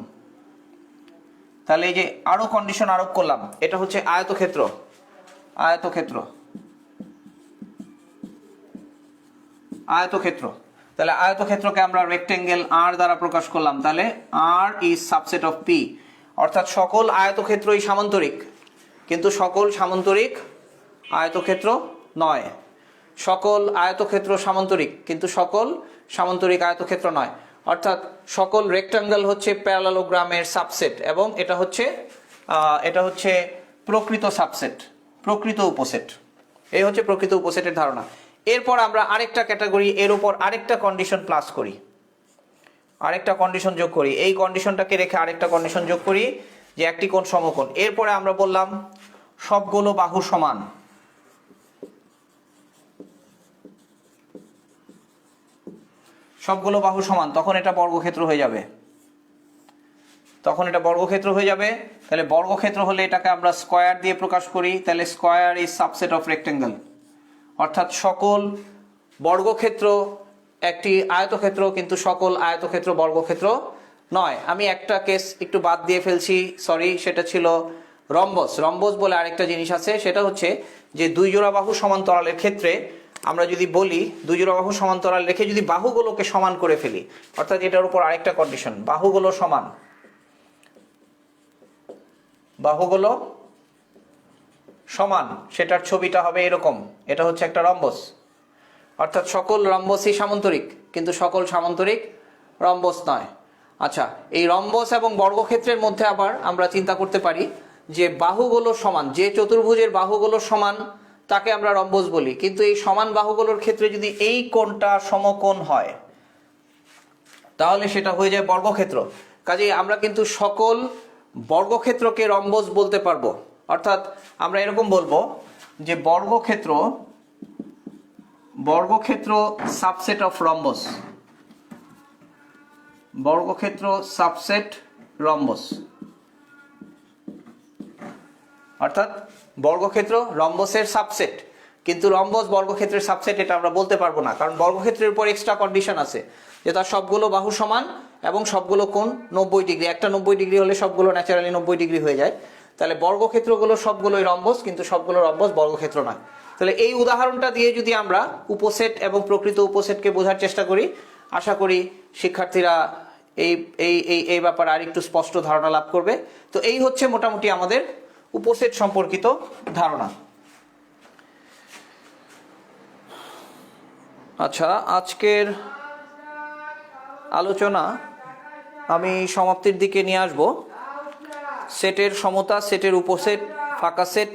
তাহলে এই যে আরো কন্ডিশন আরোপ করলাম, এটা হচ্ছে আয়তক্ষেত্র। আয়তক্ষেত্র, আয়তক্ষেত্র। তাহলে আয়তক্ষেত্রকে আমরা রেক্টেঙ্গেল আর দ্বারা প্রকাশ করলাম। তাহলে আর ইজ সাবসেট অফ পি, অর্থাৎ সকল আয়তক্ষেত্রই সামান্তরিক কিন্তু সকল সামান্তরিক আয়তক্ষেত্র নয়। সকল আয়তক্ষেত্র সামান্তরিক কিন্তু সকল সামান্তরিক আয়তক্ষেত্র নয়। অর্থাৎ সকল রেক্টেঙ্গেল হচ্ছে প্যারালালোগ্রামের সাবসেট এবং এটা হচ্ছে প্রকৃত সাবসেট, প্রকৃত উপসেট। এই হচ্ছে প্রকৃত উপসেটের ধারণা। এরপর আমরা আরেকটা ক্যাটাগরি, এর উপর আরেকটা কন্ডিশন প্লাস করি, আরেকটা কন্ডিশন যোগ করি, এই কন্ডিশনটাকে রেখে আরেকটা কন্ডিশন যোগ করি যে একটি কোণ সমকোণ। এরপরে আমরা বললাম সবগুলো বাহু সমান, সবগুলো বাহু সমান, তখন এটা বর্গক্ষেত্র হয়ে যাবে, তখন এটা বর্গক্ষেত্র হয়ে যাবে। তাহলে বর্গক্ষেত্র হলে এটাকে আমরা স্কয়ার দিয়ে প্রকাশ করি, তাহলে square is subset of rectangle, অর্থাৎ সকল বর্গক্ষেত্র একটি আয়তক্ষেত্র, কিন্তু সকল আয়তক্ষেত্র বর্গক্ষেত্র নয়। আমি একটা কেস একটু বাদ দিয়ে ফেলছি, সরি, সেটা ছিল রম্বস। রম্বস বলে আরেকটা জিনিস আছে, সেটা হচ্ছে যে দুই জোড়া বাহু সমান্তরালের ক্ষেত্রে আমরা যদি বলি দুই জোড়া বাহু সমান্তরাল রেখে যদি বাহুগুলোকে সমান করে ফেলি, অর্থাৎ এটার উপর আরেকটা কন্ডিশন, বাহুগুলো সমান, বাহুগুলো সমান, সেটার ছবিটা হবে এরকম। এটা হচ্ছে একটা রম্বস, অর্থাৎ সকল রম্বসই সামান্তরিক, কিন্তু সকল সামান্তরিক রম্বস নয়। আচ্ছা, এই রম্বস এবং বর্গক্ষেত্রের মধ্যে আবার আমরা চিন্তা করতে পারি যে বাহুগুলো সমান, যে চতুর্ভুজের বাহুগুলো সমান তাকে আমরা রম্বস বলি, কিন্তু এই সমান বাহুগুলোর ক্ষেত্রে যদি এই কোণটা সমকোণ হয় তাহলে সেটা হয়ে যায় বর্গক্ষেত্র। কাজেই আমরা কিন্তু সকল বর্গক্ষেত্রকে রম্বস বলতে পারবো, অর্থাৎ আমরা এরকম বলবো যে বর্গক্ষেত্র, বর্গক্ষেত্র সাবসেট অফ রম্বস, বর্গক্ষেত্র সাবসেট রম্বস, অর্থাৎ বর্গক্ষেত্র রম্বসের সাবসেট, কিন্তু রম্বস বর্গক্ষেত্রের সাবসেট এটা আমরা বলতে পারবো না, কারণ বর্গক্ষেত্রের উপর এক্সট্রা কন্ডিশন আছে যে তার সবগুলো বাহু সমান এবং সবগুলো কোণ 90 ডিগ্রি, একটা 90 ডিগ্রি হলে সবগুলো ন্যাচারালি 90 ডিগ্রি হয়ে যায়। তাহলে বর্গক্ষেত্রগুলো সবগুলোই রম্বস, কিন্তু সবগুলো রম্বস বর্গক্ষেত্র নয়। তাহলে এই উদাহরণটা দিয়ে যদি আমরা উপসেট এবং প্রকৃত উপসেটকে বোঝার চেষ্টা করি, আশা করি শিক্ষার্থীরা এই এই এই এই ব্যাপারে আরেকটু স্পষ্ট ধারণা লাভ করবে। তো এই হচ্ছে মোটামুটি আমাদের উপসেট সম্পর্কিত ধারণা। আচ্ছা, আজকের আলোচনা আমি সমাপ্তির দিকে নিয়ে আসব। সেটের সমতা, সেটের উপসেট, ফাঁকা সেট,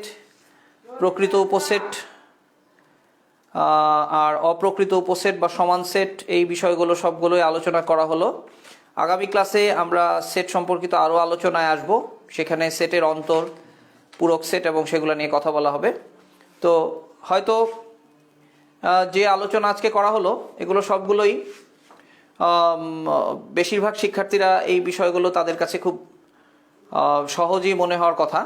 প্রকৃত উপসেট আর অপ্রকৃত উপসেট বা সমান সেট, এই বিষয়গুলো সবগুলোই আলোচনা করা হলো। আগামী ক্লাসে আমরা সেট সম্পর্কিত আরও আলোচনায় আসব, সেখানে সেটের অন্তর, পূরক সেট এবং সেগুলো নিয়ে কথা বলা হবে। তো হয়তো যে আলোচনা আজকে করা হলো এগুলো সবগুলোই বেশিরভাগ শিক্ষার্থীরা এই বিষয়গুলো তাদের কাছে খুব সহজই মনে হওয়ার কথা।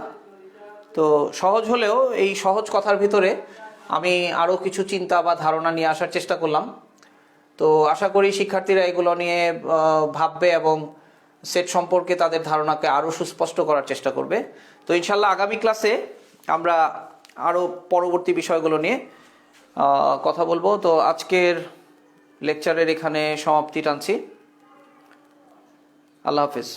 তো সহজ হলেও এই সহজ কথার ভিতরে আমি আরও কিছু চিন্তা বা ধারণা নিয়ে আসার চেষ্টা করলাম। তো আশা করি শিক্ষার্থীরা এগুলো নিয়ে ভাববে এবং সেট সম্পর্কে তাদের ধারণাকে আরও সুস্পষ্ট করার চেষ্টা করবে। তো ইনশাল্লাহ আগামী ক্লাসে আমরা আরও পরবর্তী বিষয়গুলো নিয়ে কথা বলবো। তো আজকের লেকচারের এখানে সমাপ্তি টানছি। আল্লাহ হাফিজ।